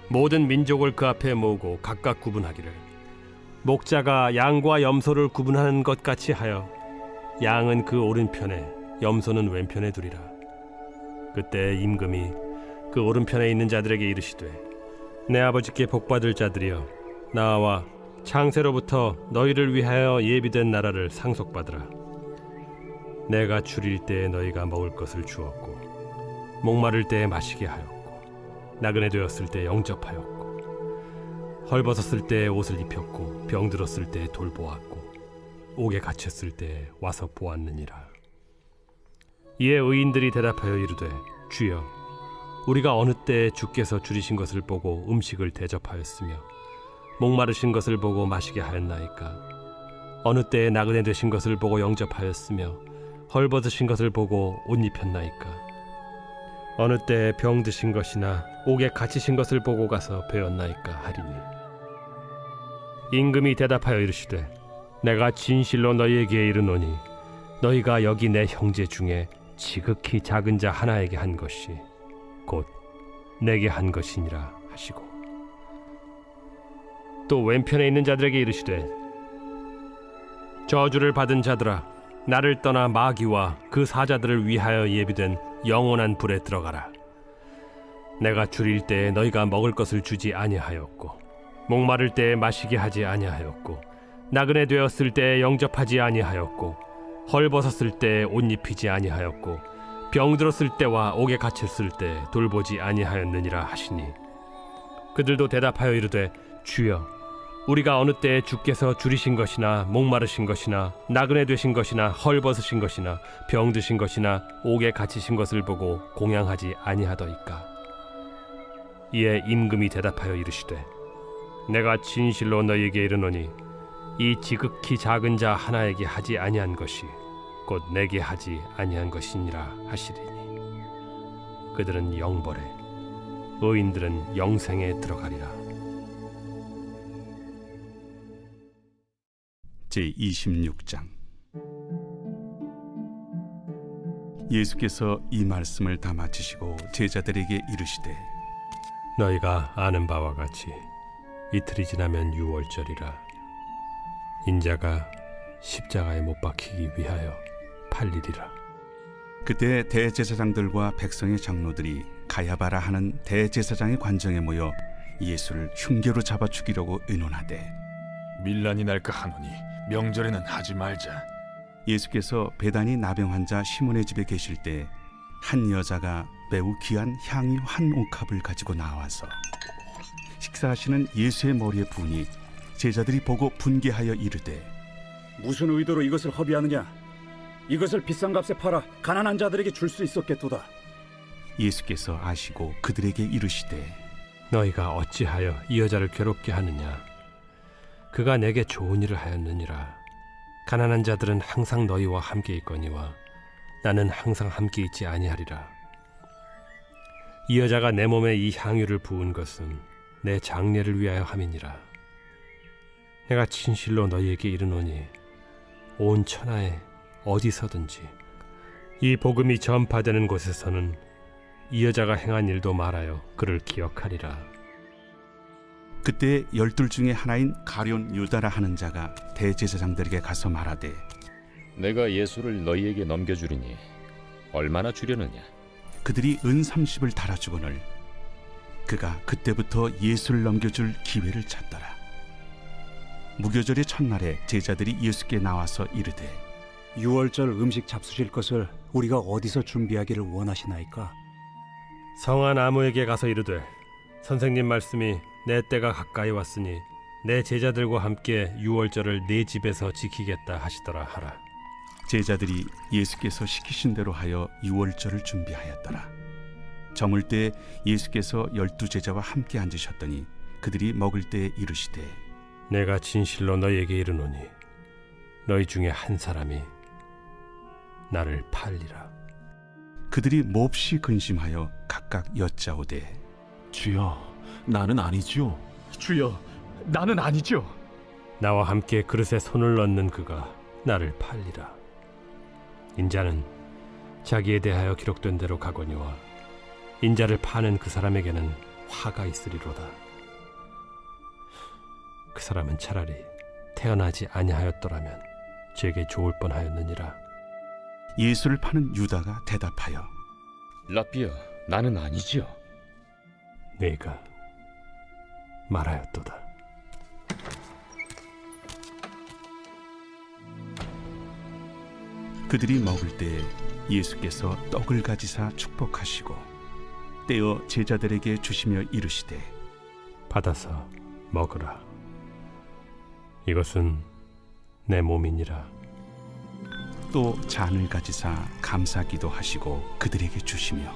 모든 민족을 그 앞에 모으고 각각 구분하기를 목자가 양과 염소를 구분하는 것 같이 하여 양은 그 오른편에 염소는 왼편에 두리라. 그때 임금이 그 오른편에 있는 자들에게 이르시되 내 아버지께 복받을 자들이여 나와 창세로부터 너희를 위하여 예비된 나라를 상속받으라. 내가 줄일 때에 너희가 먹을 것을 주었고 목마를 때에 마시게 하였고 나그네 되었을 때에 영접하였고 헐벗었을 때에 옷을 입혔고 병들었을 때에 돌보았고 옥에 갇혔을 때에 와서 보았느니라. 이에 의인들이 대답하여 이르되 주여 우리가 어느 때에 주께서 줄이신 것을 보고 음식을 대접하였으며 목마르신 것을 보고 마시게 하였나이까. 어느 때에 나그네 되신 것을 보고 영접하였으며 헐벗으신 것을 보고 옷 입혔나이까. 어느 때에 병드신 것이나 옥에 갇히신 것을 보고 가서 배웠나이까 하리니. 임금이 대답하여 이르시되 내가 진실로 너희에게 이르노니 너희가 여기 내 형제 중에 지극히 작은 자 하나에게 한 것이 곧 내게 한 것이니라 하시고 또 왼편에 있는 자들에게 이르시되 저주를 받은 자들아 나를 떠나 마귀와 그 사자들을 위하여 예비된 영원한 불에 들어가라. 내가 줄일 때에 너희가 먹을 것을 주지 아니하였고 목마를 때에 마시게 하지 아니하였고 나그네 되었을 때에 영접하지 아니하였고 헐벗었을 때에 옷 입히지 아니하였고 병들었을 때와 옥에 갇혔을 때 돌보지 아니하였느니라 하시니 그들도 대답하여 이르되 주여 우리가 어느 때에 주께서 줄이신 것이나 목마르신 것이나 나그네 되신 것이나 헐벗으신 것이나 병드신 것이나 옥에 갇히신 것을 보고 공양하지 아니하더이까. 이에 임금이 대답하여 이르시되 내가 진실로 너희에게 이르노니 이 지극히 작은 자 하나에게 하지 아니한 것이 곧 내게 하지 아니한 것이니라 하시리니 그들은 영벌에 의인들은 영생에 들어가리라. 제26장 예수께서 이 말씀을 다 마치시고 제자들에게 이르시되 너희가 아는 바와 같이 이틀이 지나면 유월절이라. 인자가 십자가에 못 박히기 위하여 팔리리라. 그때 대제사장들과 백성의 장로들이 가야바라 하는 대제사장의 관정에 모여 예수를 흉계로 잡아 죽이려고 의논하되 밀란이 날까 하노니 명절에는 하지 말자. 예수께서 베다니 나병 환자 시몬의 집에 계실 때 한 여자가 매우 귀한 향유 한 옥합을 가지고 나와서 식사하시는 예수의 머리에 부으니 제자들이 보고 분개하여 이르되 무슨 의도로 이것을 허비하느냐? 이것을 비싼 값에 팔아 가난한 자들에게 줄 수 있었겠도다. 예수께서 아시고 그들에게 이르시되 너희가 어찌하여 이 여자를 괴롭게 하느냐? 그가 내게 좋은 일을 하였느니라. 가난한 자들은 항상 너희와 함께 있거니와 나는 항상 함께 있지 아니하리라. 이 여자가 내 몸에 이 향유를 부은 것은 내 장례를 위하여 함이니라. 내가 진실로 너희에게 이르노니 온 천하에 어디서든지 이 복음이 전파되는 곳에서는 이 여자가 행한 일도 말하여 그를 기억하리라. 그때 12 중에 하나인 가룟 유다라 하는 자가 대제사장들에게 가서 말하되 내가 예수를 너희에게 넘겨주리니 얼마나 주려느냐? 그들이 은 30을 달아주거늘 그가 그때부터 예수를 넘겨줄 기회를 찾더라. 무교절의 첫날에 제자들이 예수께 나와서 이르되 유월절 음식 잡수실 것을 우리가 어디서 준비하기를 원하시나이까? 성한 아무에게 가서 이르되 선생님 말씀이 내 때가 가까이 왔으니 내 제자들과 함께 유월절을 내 집에서 지키겠다 하시더라 하라. 제자들이 예수께서 시키신 대로 하여 유월절을 준비하였더라. 저물 때 예수께서 12제자와 함께 앉으셨더니 그들이 먹을 때 이르시되 내가 진실로 너희에게 이르노니 너희 중에 한 사람이 나를 팔리라. 그들이 몹시 근심하여 각각 여짜오되 주여, 나는 아니지요. 주여, 나는 아니죠. 나와 함께 그릇에 손을 넣는 그가 나를 팔리라. 인자는 자기에 대하여 기록된 대로 가거니와 인자를 파는 그 사람에게는 화가 있으리로다. 그 사람은 차라리 태어나지 아니하였더라면 제게 좋을 뻔하였느니라. 예수를 파는 유다가 대답하여 라비야, 나는 아니지요. 네가 말하였도다. 그들이 먹을 때 예수께서 떡을 가지사 축복하시고 떼어 제자들에게 주시며 이르시되 받아서 먹으라. 이것은 내 몸이니라. 또 잔을 가지사 감사기도 하시고 그들에게 주시며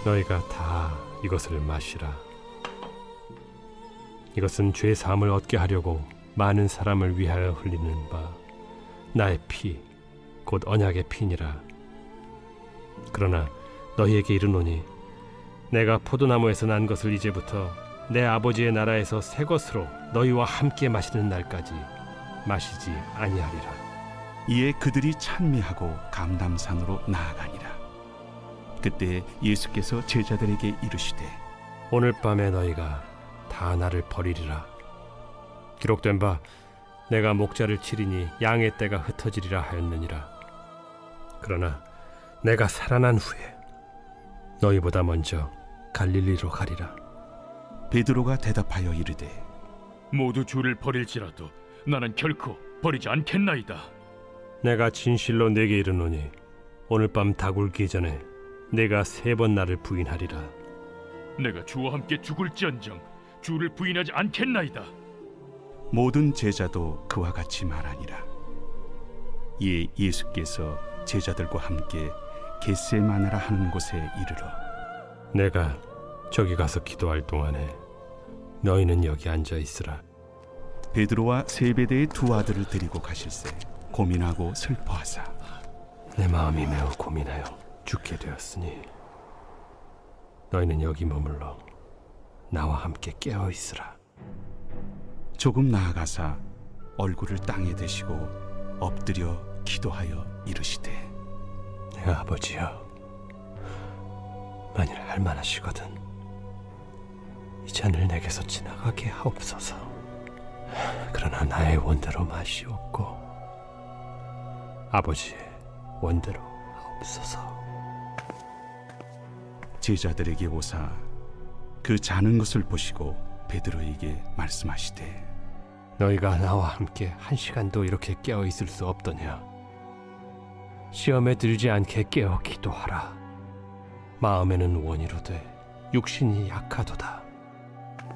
너희가 다 이것을 마시라. 이것은 죄 사함을 얻게 하려고 많은 사람을 위하여 흘리는 바 나의 피 곧 언약의 피니라. 그러나 너희에게 이르노니 내가 포도나무에서 난 것을 이제부터 내 아버지의 나라에서 새 것으로 너희와 함께 마시는 날까지 마시지 아니하리라. 이에 그들이 찬미하고 감람산으로 나아가니라. 그때 예수께서 제자들에게 이르시되 오늘 밤에 너희가 다 나를 버리리라. 기록된 바 내가 목자를 치리니 양의 떼가 흩어지리라 하였느니라. 그러나 내가 살아난 후에 너희보다 먼저 갈릴리로 가리라. 베드로가 대답하여 이르되 모두 주를 버릴지라도 나는 결코 버리지 않겠나이다. 내가 진실로 네게 이르노니 오늘 밤 다굴기 전에 내가 3번 나를 부인하리라. 내가 주와 함께 죽을지언정 주를 부인하지 않겠나이다. 모든 제자도 그와 같이 말하니라. 이에 예수께서 제자들과 함께 겟세마네라 하는 곳에 이르러 내가 저기 가서 기도할 동안에 너희는 여기 앉아 있으라. 베드로와 세베대의 2 아들을 데리고 가실새 고민하고 슬퍼하사 내 마음이 매우 고민하여 죽게 되었으니 너희는 여기 머물러 나와 함께 깨어 있으라. 조금 나아가사 얼굴을 땅에 대시고 엎드려 기도하여 이르시되 내 아버지여, 만일 할만하시거든 이 잔을 내게서 지나가게 하옵소서. 그러나 나의 원대로 마시옵고 아버지의 원대로 하옵소서. 제자들에게 오사 그 자는 것을 보시고 베드로에게 말씀하시되 너희가 나와 함께 1시간도 이렇게 깨어 있을 수 없더냐. 시험에 들지 않게 깨어 기도하라. 마음에는 원이로되 육신이 약하도다.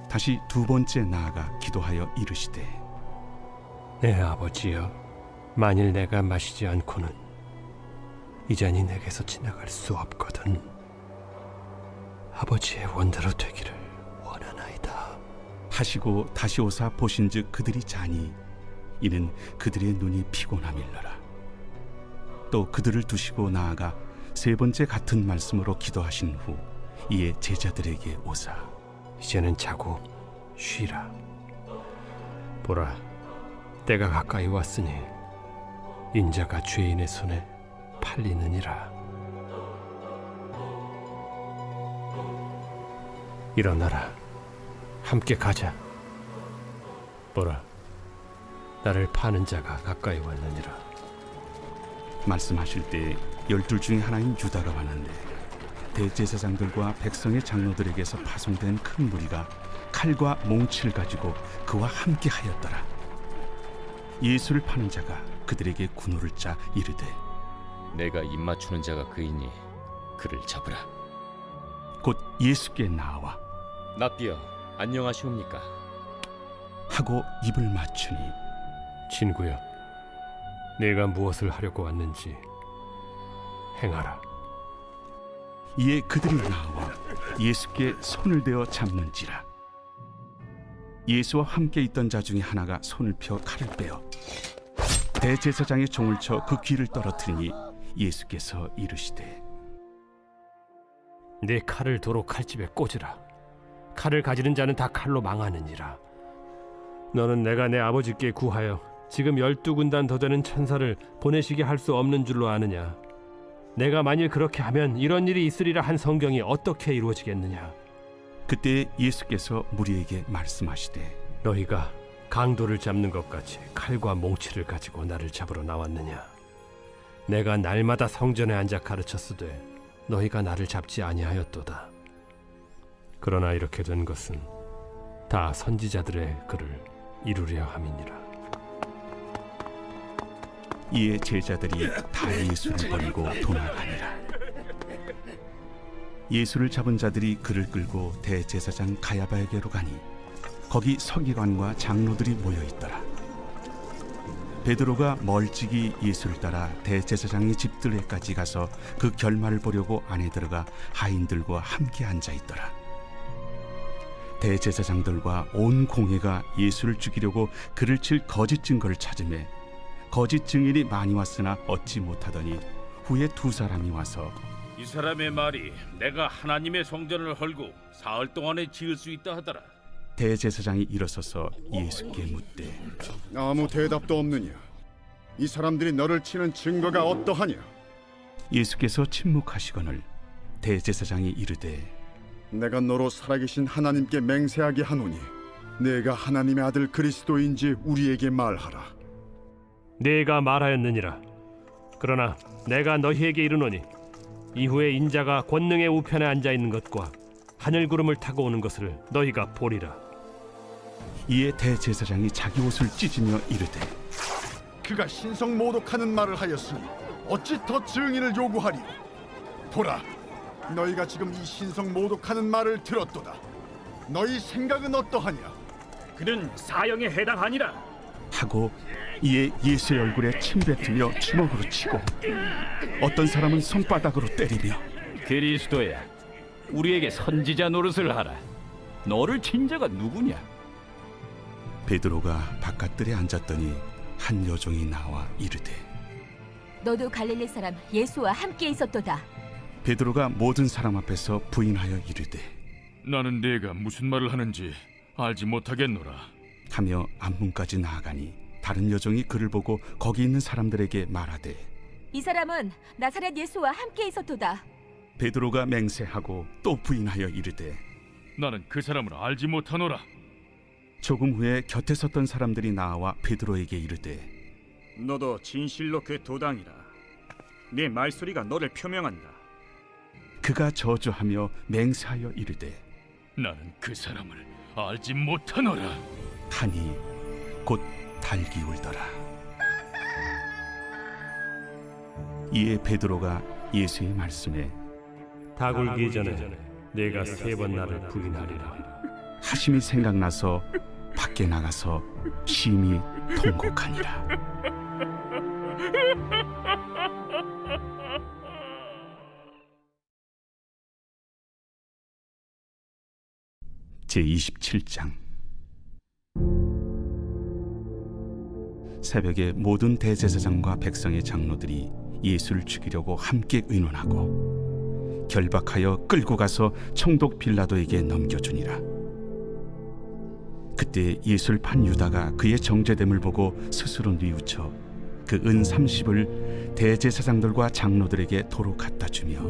다시 2번째 나아가 기도하여 이르시되 내 아버지여, 만일 내가 마시지 않고는 이 잔이 내게서 지나갈 수 없거든. 아버지의 원대로 되기를 원하나이다 하시고 다시 오사 보신즉 그들이 자니 이는 그들의 눈이 피곤함일러라. 또 그들을 두시고 나아가 3번째 같은 말씀으로 기도하신 후 이에 제자들에게 오사 이제는 자고 쉬라. 보라, 때가 가까이 왔으니 인자가 죄인의 손에 팔리느니라. 일어나라, 함께 가자. 보라, 나를 파는 자가 가까이 왔느니라. 말씀하실 때 12 중에 하나인 유다가 왔는데 대제사장들과 백성의 장로들에게서 파송된 큰 무리가 칼과 몽치를 가지고 그와 함께 하였더라. 예수를 파는 자가 그들에게 군호를 짜 이르되 내가 입맞추는 자가 그이니 그를 잡으라. 곧 예수께 나와 납비여 안녕하시옵니까? 하고 입을 맞추니 친구여, 내가 무엇을 하려고 왔는지 행하라. 이에 그들이 나와 예수께 손을 대어 잡는지라. 예수와 함께 있던 자 중에 하나가 손을 펴 칼을 빼어 대제사장의 종을 쳐 그 귀를 떨어뜨리니 예수께서 이르시되 내 칼을 도로 칼집에 꽂으라. 칼을 가지는 자는 다 칼로 망하느니라. 너는 내가 내 아버지께 구하여 지금 12군단 더 되는 천사를 보내시게 할 수 없는 줄로 아느냐? 내가 만일 그렇게 하면 이런 일이 있으리라 한 성경이 어떻게 이루어지겠느냐? 그때 예수께서 무리에게 말씀하시되 너희가 강도를 잡는 것 같이 칼과 몽치를 가지고 나를 잡으러 나왔느냐? 내가 날마다 성전에 앉아 가르쳤으되 너희가 나를 잡지 아니하였도다. 그러나 이렇게 된 것은 다 선지자들의 글을 이루려 함이니라. 이에 제자들이 다 예수를 버리고 도망하니라. 예수를 잡은 자들이 그를 끌고 대제사장 가야바에게로 가니 거기 서기관과 장로들이 모여 있더라. 베드로가 멀찍이 예수를 따라 대제사장의 집들에까지 가서 그 결말을 보려고 안에 들어가 하인들과 함께 앉아 있더라. 대제사장들과 온 공회가 예수를 죽이려고 그를 칠 거짓 증거를 찾으매 거짓 증인이 많이 왔으나 얻지 못하더니 후에 두 사람이 와서 이 사람의 말이 내가 하나님의 성전을 헐고 사흘 동안에 지을 수 있다 하더라. 대제사장이 일어서서 예수께 묻되 아무 대답도 없느냐? 이 사람들이 너를 치는 증거가 어떠하냐? 예수께서 침묵하시거늘 대제사장이 이르되 내가 너로 살아계신 하나님께 맹세하게 하노니 내가 하나님의 아들 그리스도인지 우리에게 말하라. 내가 말하였느니라. 그러나 내가 너희에게 이르노니 이후에 인자가 권능의 우편에 앉아 있는 것과 하늘 구름을 타고 오는 것을 너희가 보리라. 이에 대제사장이 자기 옷을 찢으며 이르되 그가 신성 모독하는 말을 하였으니 어찌 더 증인을 요구하리요? 보라, 너희가 지금 이 신성 모독하는 말을 들었도다. 너희 생각은 어떠하냐? 그는 사형에 해당하니라. 하고 이에 예수의 얼굴에 침 뱉으며 주먹으로 치고 어떤 사람은 손바닥으로 때리며 그리스도야, 우리에게 선지자 노릇을 하라. 너를 친 자가 누구냐? 베드로가 바깥들에 앉았더니 한 여종이 나와 이르되 너도 갈릴리 사람 예수와 함께 있었도다. 베드로가 모든 사람 앞에서 부인하여 이르되 나는 네가 무슨 말을 하는지 알지 못하겠노라. 하며 앞문까지 나아가니 다른 여종이 그를 보고 거기 있는 사람들에게 말하되 이 사람은 나사렛 예수와 함께 있었도다. 베드로가 맹세하고 또 부인하여 이르되 나는 그 사람을 알지 못하노라. 조금 후에 곁에 섰던 사람들이 나와 베드로에게 이르되 너도 진실로 그 도당이라. 네 말소리가 너를 표명한다. 그가 저주하며 맹세하여 이르되 나는 그 사람을 알지 못하노라. 하니 곧 달기 울더라. 이에 베드로가 예수의 말씀에 다 굴기 전에 내가 3번 나를 부인하리라 하심이 생각나서 밖에 나가서 심히 통곡하니라. 제27장. 새벽에 모든 대제사장과 백성의 장로들이 예수를 죽이려고 함께 의논하고 결박하여 끌고 가서 총독 빌라도에게 넘겨주니라. 그때 예수를 판 유다가 그의 정죄됨을 보고 스스로 뉘우쳐 그 은 30을 대제사장들과 장로들에게 도로 갖다 주며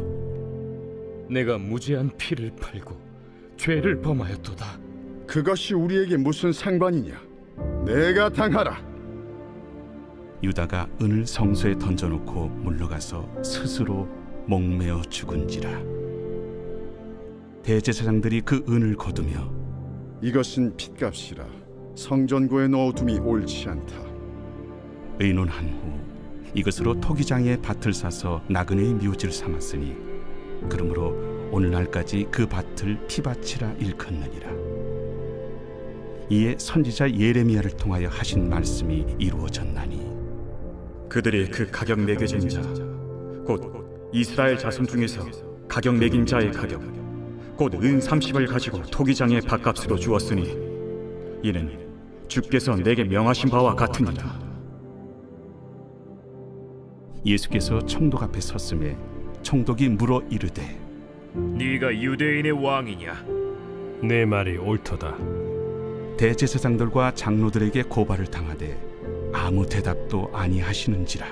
내가 무죄한 피를 팔고 죄를 범하였도다. 그것이 우리에게 무슨 상관이냐? 내가 당하라. 유다가 은을 성소에 던져놓고 물러가서 스스로 목매어 죽은지라. 대제사장들이 그 은을 거두며 이것은 핏값이라 성전고에 넣어둠이 옳지 않다. 의논한 후 이것으로 토기장의 밭을 사서 나그네의 묘지를 삼았으니 그러므로 오늘날까지 그 밭을 피밭이라 일컫느니라. 이에 선지자 예레미야를 통하여 하신 말씀이 이루어졌나니 그들이 그 가격 매겨진 자, 곧 이스라엘 자손 중에서 가격 매긴 자의 가격, 곧 은 30을 가지고 토기장의 밭값으로 주었으니 이는 주께서 내게 명하신 바와 같으니라. 예수께서 총독 앞에 섰음에 총독이 물어 이르되 네가 유대인의 왕이냐? 내 말이 옳도다. 대제사장들과 장로들에게 고발을 당하되 아무 대답도 아니하시는지라.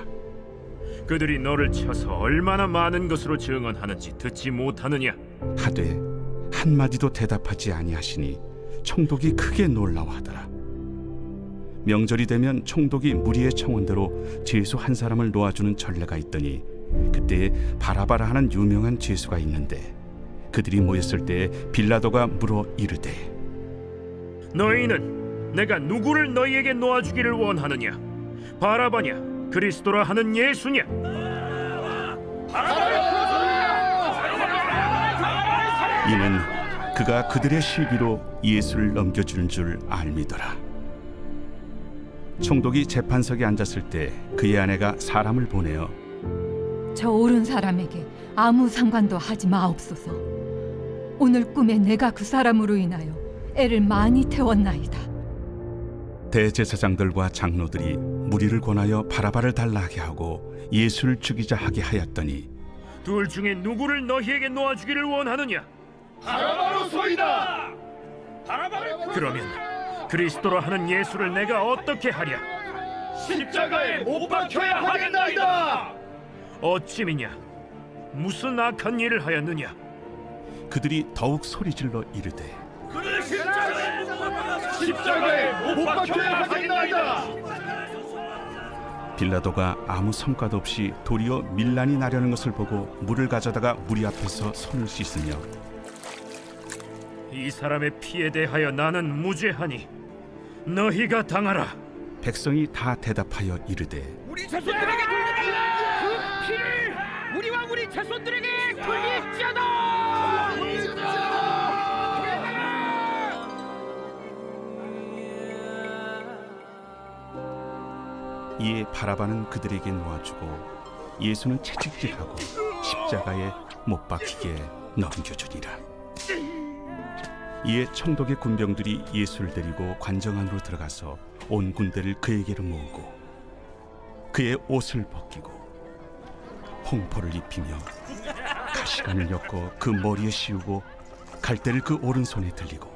그들이 너를 쳐서 얼마나 많은 것으로 증언하는지 듣지 못하느냐? 하되 한마디도 대답하지 아니하시니 총독이 크게 놀라워하더라. 명절이 되면 총독이 무리의 청원대로 죄수 한 사람을 놓아주는 전례가 있더니 그때에 바라바라 하는 유명한 죄수가 있는데 그들이 모였을 때 빌라도가 물어 이르되 너희는 내가 누구를 너희에게 놓아주기를 원하느냐? 바라바냐? 그리스도라 하는 예수냐? 이는 그가 그들의 시기로 예수를 넘겨주는 줄 알미더라. 총독이 재판석에 앉았을 때 그의 아내가 사람을 보내어 저 옳은 사람에게 아무 상관도 하지 마옵소서. 오늘 꿈에 내가 그 사람으로 인하여 애를 많이 태웠나이다. 대제사장들과 장로들이 무리를 권하여 바라바를 달라하게 하고 예수를 죽이자 하게 하였더니 둘 중에 누구를 너희에게 놓아주기를 원하느냐? 바라바로소이다. 그러면 그리스도라 하는 예수를 내가 어떻게 하랴? 십자가에 못 박혀야 하겠나이다. 어찌미냐? 무슨 악한 일을 하였느냐? 그들이 더욱 소리질러 이르되 그를 십자가에 못 박혀야 하겠나이다. 빌라도가 아무 성과도 없이 도리어 밀란이 나려는 것을 보고 물을 가져다가 무리 앞에서 손을 씻으며 이 사람의 피에 대하여 나는 무죄하니 너희가 당하라. 백성이 다 대답하여 이르되 우리 자손들에게 돌리라. 그 피를 우리와 우리 자손들에게 돌리시다. 이에 바라바는 그들에게 놓아주고 예수는 채찍질하고 십자가에 못 박히게 넘겨주니라. 이에 총독의 군병들이 예수를 데리고 관정 안으로 들어가서 온 군대를 그에게로 모으고 그의 옷을 벗기고 홍포를 입히며 가시관을 엮어 그 머리에 씌우고 갈대를 그 오른손에 들리고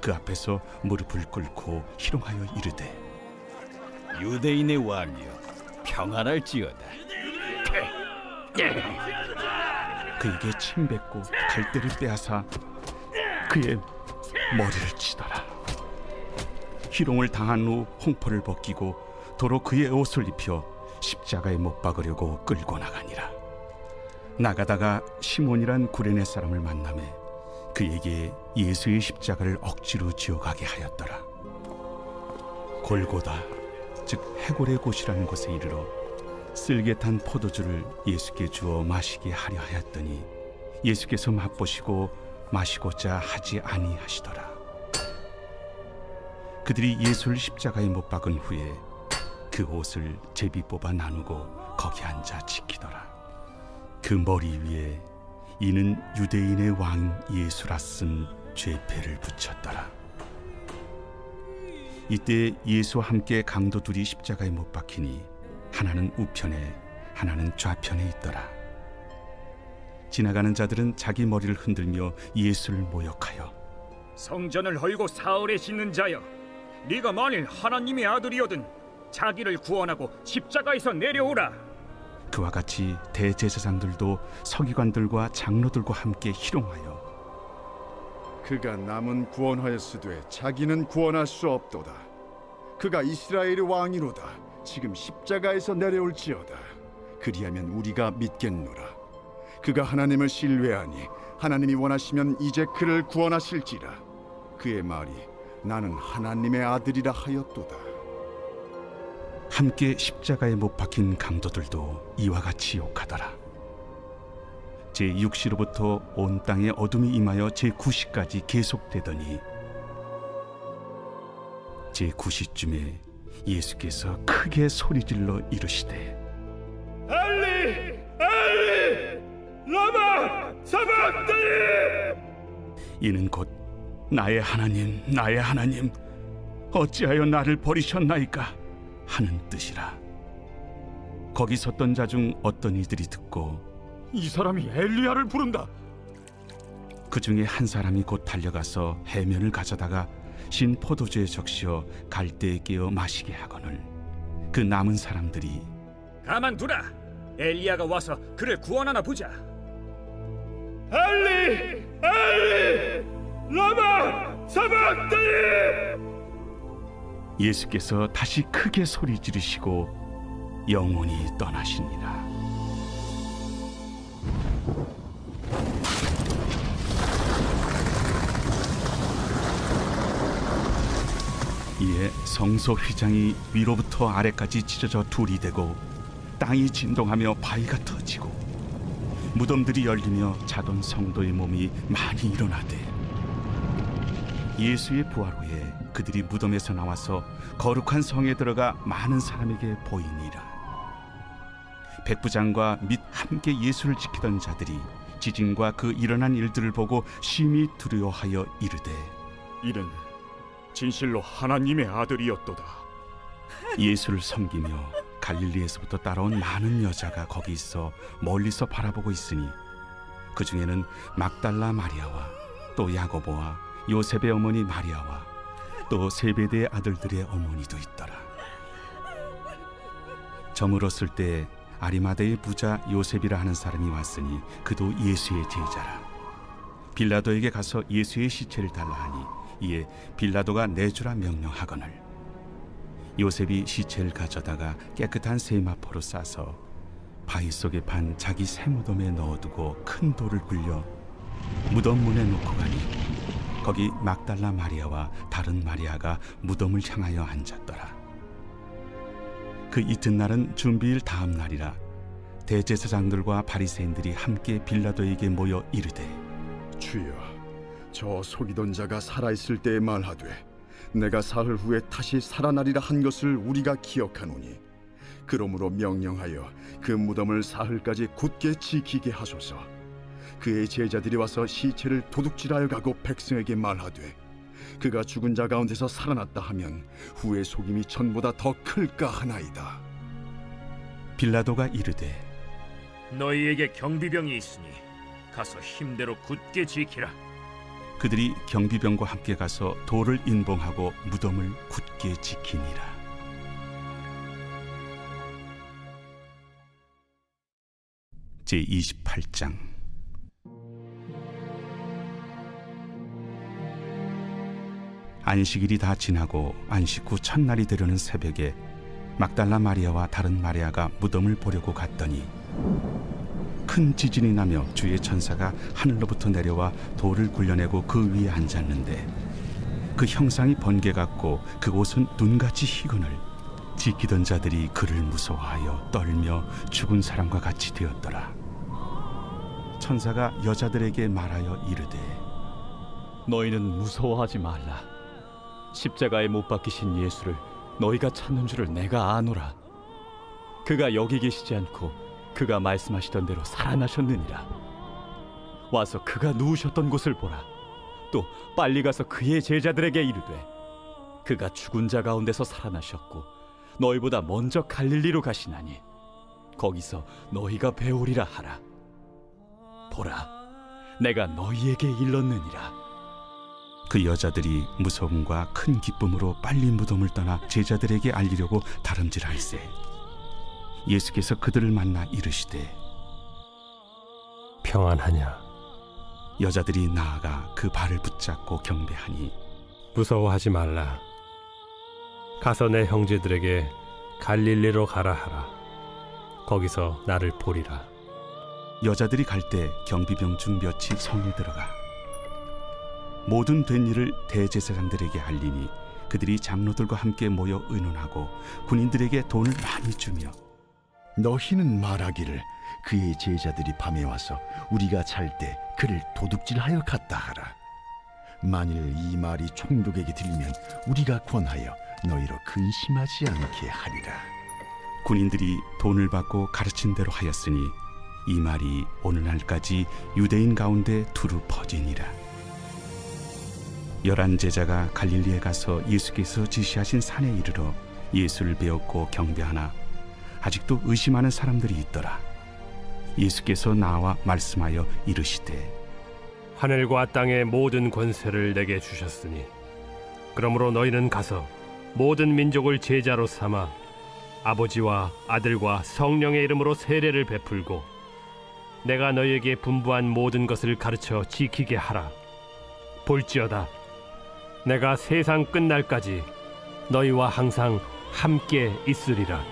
그 앞에서 무릎을 꿇고 희롱하여 이르되 유대인의 왕이여 평안할지어다. 그에게 침 뱉고 갈대를 빼앗아 그의 머리를 치더라. 희롱을 당한 후 홍포를 벗기고 도로 그의 옷을 입혀 십자가에 못 박으려고 끌고 나가니라. 나가다가 시몬이란 구레네 사람을 만나매 그에게 예수의 십자가를 억지로 지어가게 하였더라. 골고다 즉 해골의 곳이라는 곳에 이르러 쓸개 탄 포도주를 예수께 주어 마시게 하려 하였더니 예수께서 맛보시고 마시고자 하지 아니하시더라. 그들이 예수를 십자가에 못 박은 후에 그 옷을 제비 뽑아 나누고 거기 앉아 지키더라. 그 머리 위에 이는 유대인의 왕 예수라 쓴 죄패를 붙였더라. 이때 예수와 함께 강도 둘이 십자가에 못 박히니 하나는 우편에 하나는 좌편에 있더라. 지나가는 자들은 자기 머리를 흔들며 예수를 모욕하여 성전을 헐고 사흘에 씻는 자여, 네가 만일 하나님의 아들이거든 자기를 구원하고 십자가에서 내려오라. 그와 같이 대제사장들도 서기관들과 장로들과 함께 희롱하여 그가 남은 구원하였으되 자기는 구원할 수 없도다. 그가 이스라엘의 왕이로다. 지금 십자가에서 내려올지어다. 그리하면 우리가 믿겠노라. 그가 하나님을 신뢰하니 하나님이 원하시면 이제 그를 구원하실지라. 그의 말이 나는 하나님의 아들이라 하였도다. 함께 십자가에 못 박힌 강도들도 이와 같이 욕하더라. 제6시로부터 온 땅에 어둠이 임하여 제9시까지 계속되더니 제9시쯤에 예수께서 크게 소리질러 이르시되 엘리 엘리 라마 사박다니. 이는 곧 나의 하나님 나의 하나님 어찌하여 나를 버리셨나이까 하는 뜻이라. 거기 섰던 자 중 어떤 이들이 듣고 이 사람이 엘리야를 부른다. 그 중에 한 사람이 곧 달려가서 해면을 가져다가 신 포도주에 적시어 갈대에 깨어 마시게 하거늘 그 남은 사람들이 가만두라. 엘리야가 와서 그를 구원하나 보자. 엘리 엘리 라마 사박다니. 예수께서 다시 크게 소리 지르시고 영원히 떠나시니라. 이에 성소 휘장이 위로부터 아래까지 찢어져 둘이 되고 땅이 진동하며 바위가 터지고 무덤들이 열리며 자던 성도의 몸이 많이 일어나되 예수의 부활 후에 그들이 무덤에서 나와서 거룩한 성에 들어가 많은 사람에게 보이니라. 백부장과 및 함께 예수를 지키던 자들이 지진과 그 일어난 일들을 보고 심히 두려워하여 이르되 이는 진실로 하나님의 아들이었도다. 예수를 섬기며 갈릴리에서부터 따라온 많은 여자가 거기 있어 멀리서 바라보고 있으니 그 중에는 막달라 마리아와 또 야고보와 요셉의 어머니 마리아와 또 세베대의 아들들의 어머니도 있더라. 저물었을 때 아리마대의 부자 요셉이라 하는 사람이 왔으니 그도 예수의 제자라. 빌라도에게 가서 예수의 시체를 달라 하니 이에 빌라도가 내주라 명령하거늘 요셉이 시체를 가져다가 깨끗한 세마포로 싸서 바위 속에 판 자기 새 무덤에 넣어두고 큰 돌을 굴려 무덤 문에 놓고 가니 거기 막달라 마리아와 다른 마리아가 무덤을 향하여 앉았더라. 그 이튿날은 준비일 다음 날이라. 대제사장들과 바리새인들이 함께 빌라도에게 모여 이르되 주여, 저 속이던 자가 살아있을 때에 말하되 내가 사흘 후에 다시 살아나리라 한 것을 우리가 기억하노니 그러므로 명령하여 그 무덤을 사흘까지 굳게 지키게 하소서. 그의 제자들이 와서 시체를 도둑질하여 가고 백성에게 말하되 그가 죽은 자 가운데서 살아났다 하면 후의 속임이 전보다 더 클까 하나이다. 빌라도가 이르되 너희에게 경비병이 있으니 가서 힘대로 굳게 지키라. 그들이 경비병과 함께 가서 돌을 인봉하고 무덤을 굳게 지키니라. 제28장. 안식일이 다 지나고 안식 후 첫날이 되려는 새벽에 막달라 마리아와 다른 마리아가 무덤을 보려고 갔더니 큰 지진이 나며 주의 천사가 하늘로부터 내려와 돌을 굴려내고 그 위에 앉았는데 그 형상이 번개 같고 그 옷은 눈같이 희거늘 지키던 자들이 그를 무서워하여 떨며 죽은 사람과 같이 되었더라. 천사가 여자들에게 말하여 이르되 너희는 무서워하지 말라. 십자가에 못 박히신 예수를 너희가 찾는 줄을 내가 아노라. 그가 여기 계시지 않고 그가 말씀하시던 대로 살아나셨느니라. 와서 그가 누우셨던 곳을 보라. 또 빨리 가서 그의 제자들에게 이르되 그가 죽은 자 가운데서 살아나셨고 너희보다 먼저 갈릴리로 가시나니 거기서 너희가 배우리라 하라. 보라, 내가 너희에게 일렀느니라. 그 여자들이 무서움과 큰 기쁨으로 빨리 무덤을 떠나 제자들에게 알리려고 다름질할세 예수께서 그들을 만나 이르시되 평안하냐? 여자들이 나아가 그 발을 붙잡고 경배하니 무서워하지 말라. 가서 내 형제들에게 갈릴리로 가라 하라. 거기서 나를 보리라. 여자들이 갈 때 경비병 중 몇이 성에 들어가 모든 된 일을 대제사장들에게 알리니 그들이 장로들과 함께 모여 의논하고 군인들에게 돈을 많이 주며 너희는 말하기를 그의 제자들이 밤에 와서 우리가 잘 때 그를 도둑질하여 갔다 하라. 만일 이 말이 총독에게 들리면 우리가 권하여 너희로 근심하지 않게 하리라. 군인들이 돈을 받고 가르친 대로 하였으니 이 말이 오늘날까지 유대인 가운데 두루 퍼지니라. 11 제자가 갈릴리에 가서 예수께서 지시하신 산에 이르러 예수를 배웠고 경배하나 아직도 의심하는 사람들이 있더라. 예수께서 나와 말씀하여 이르시되 하늘과 땅의 모든 권세를 내게 주셨으니 그러므로 너희는 가서 모든 민족을 제자로 삼아 아버지와 아들과 성령의 이름으로 세례를 베풀고 내가 너희에게 분부한 모든 것을 가르쳐 지키게 하라. 볼지어다 내가 세상 끝날까지 너희와 항상 함께 있으리라.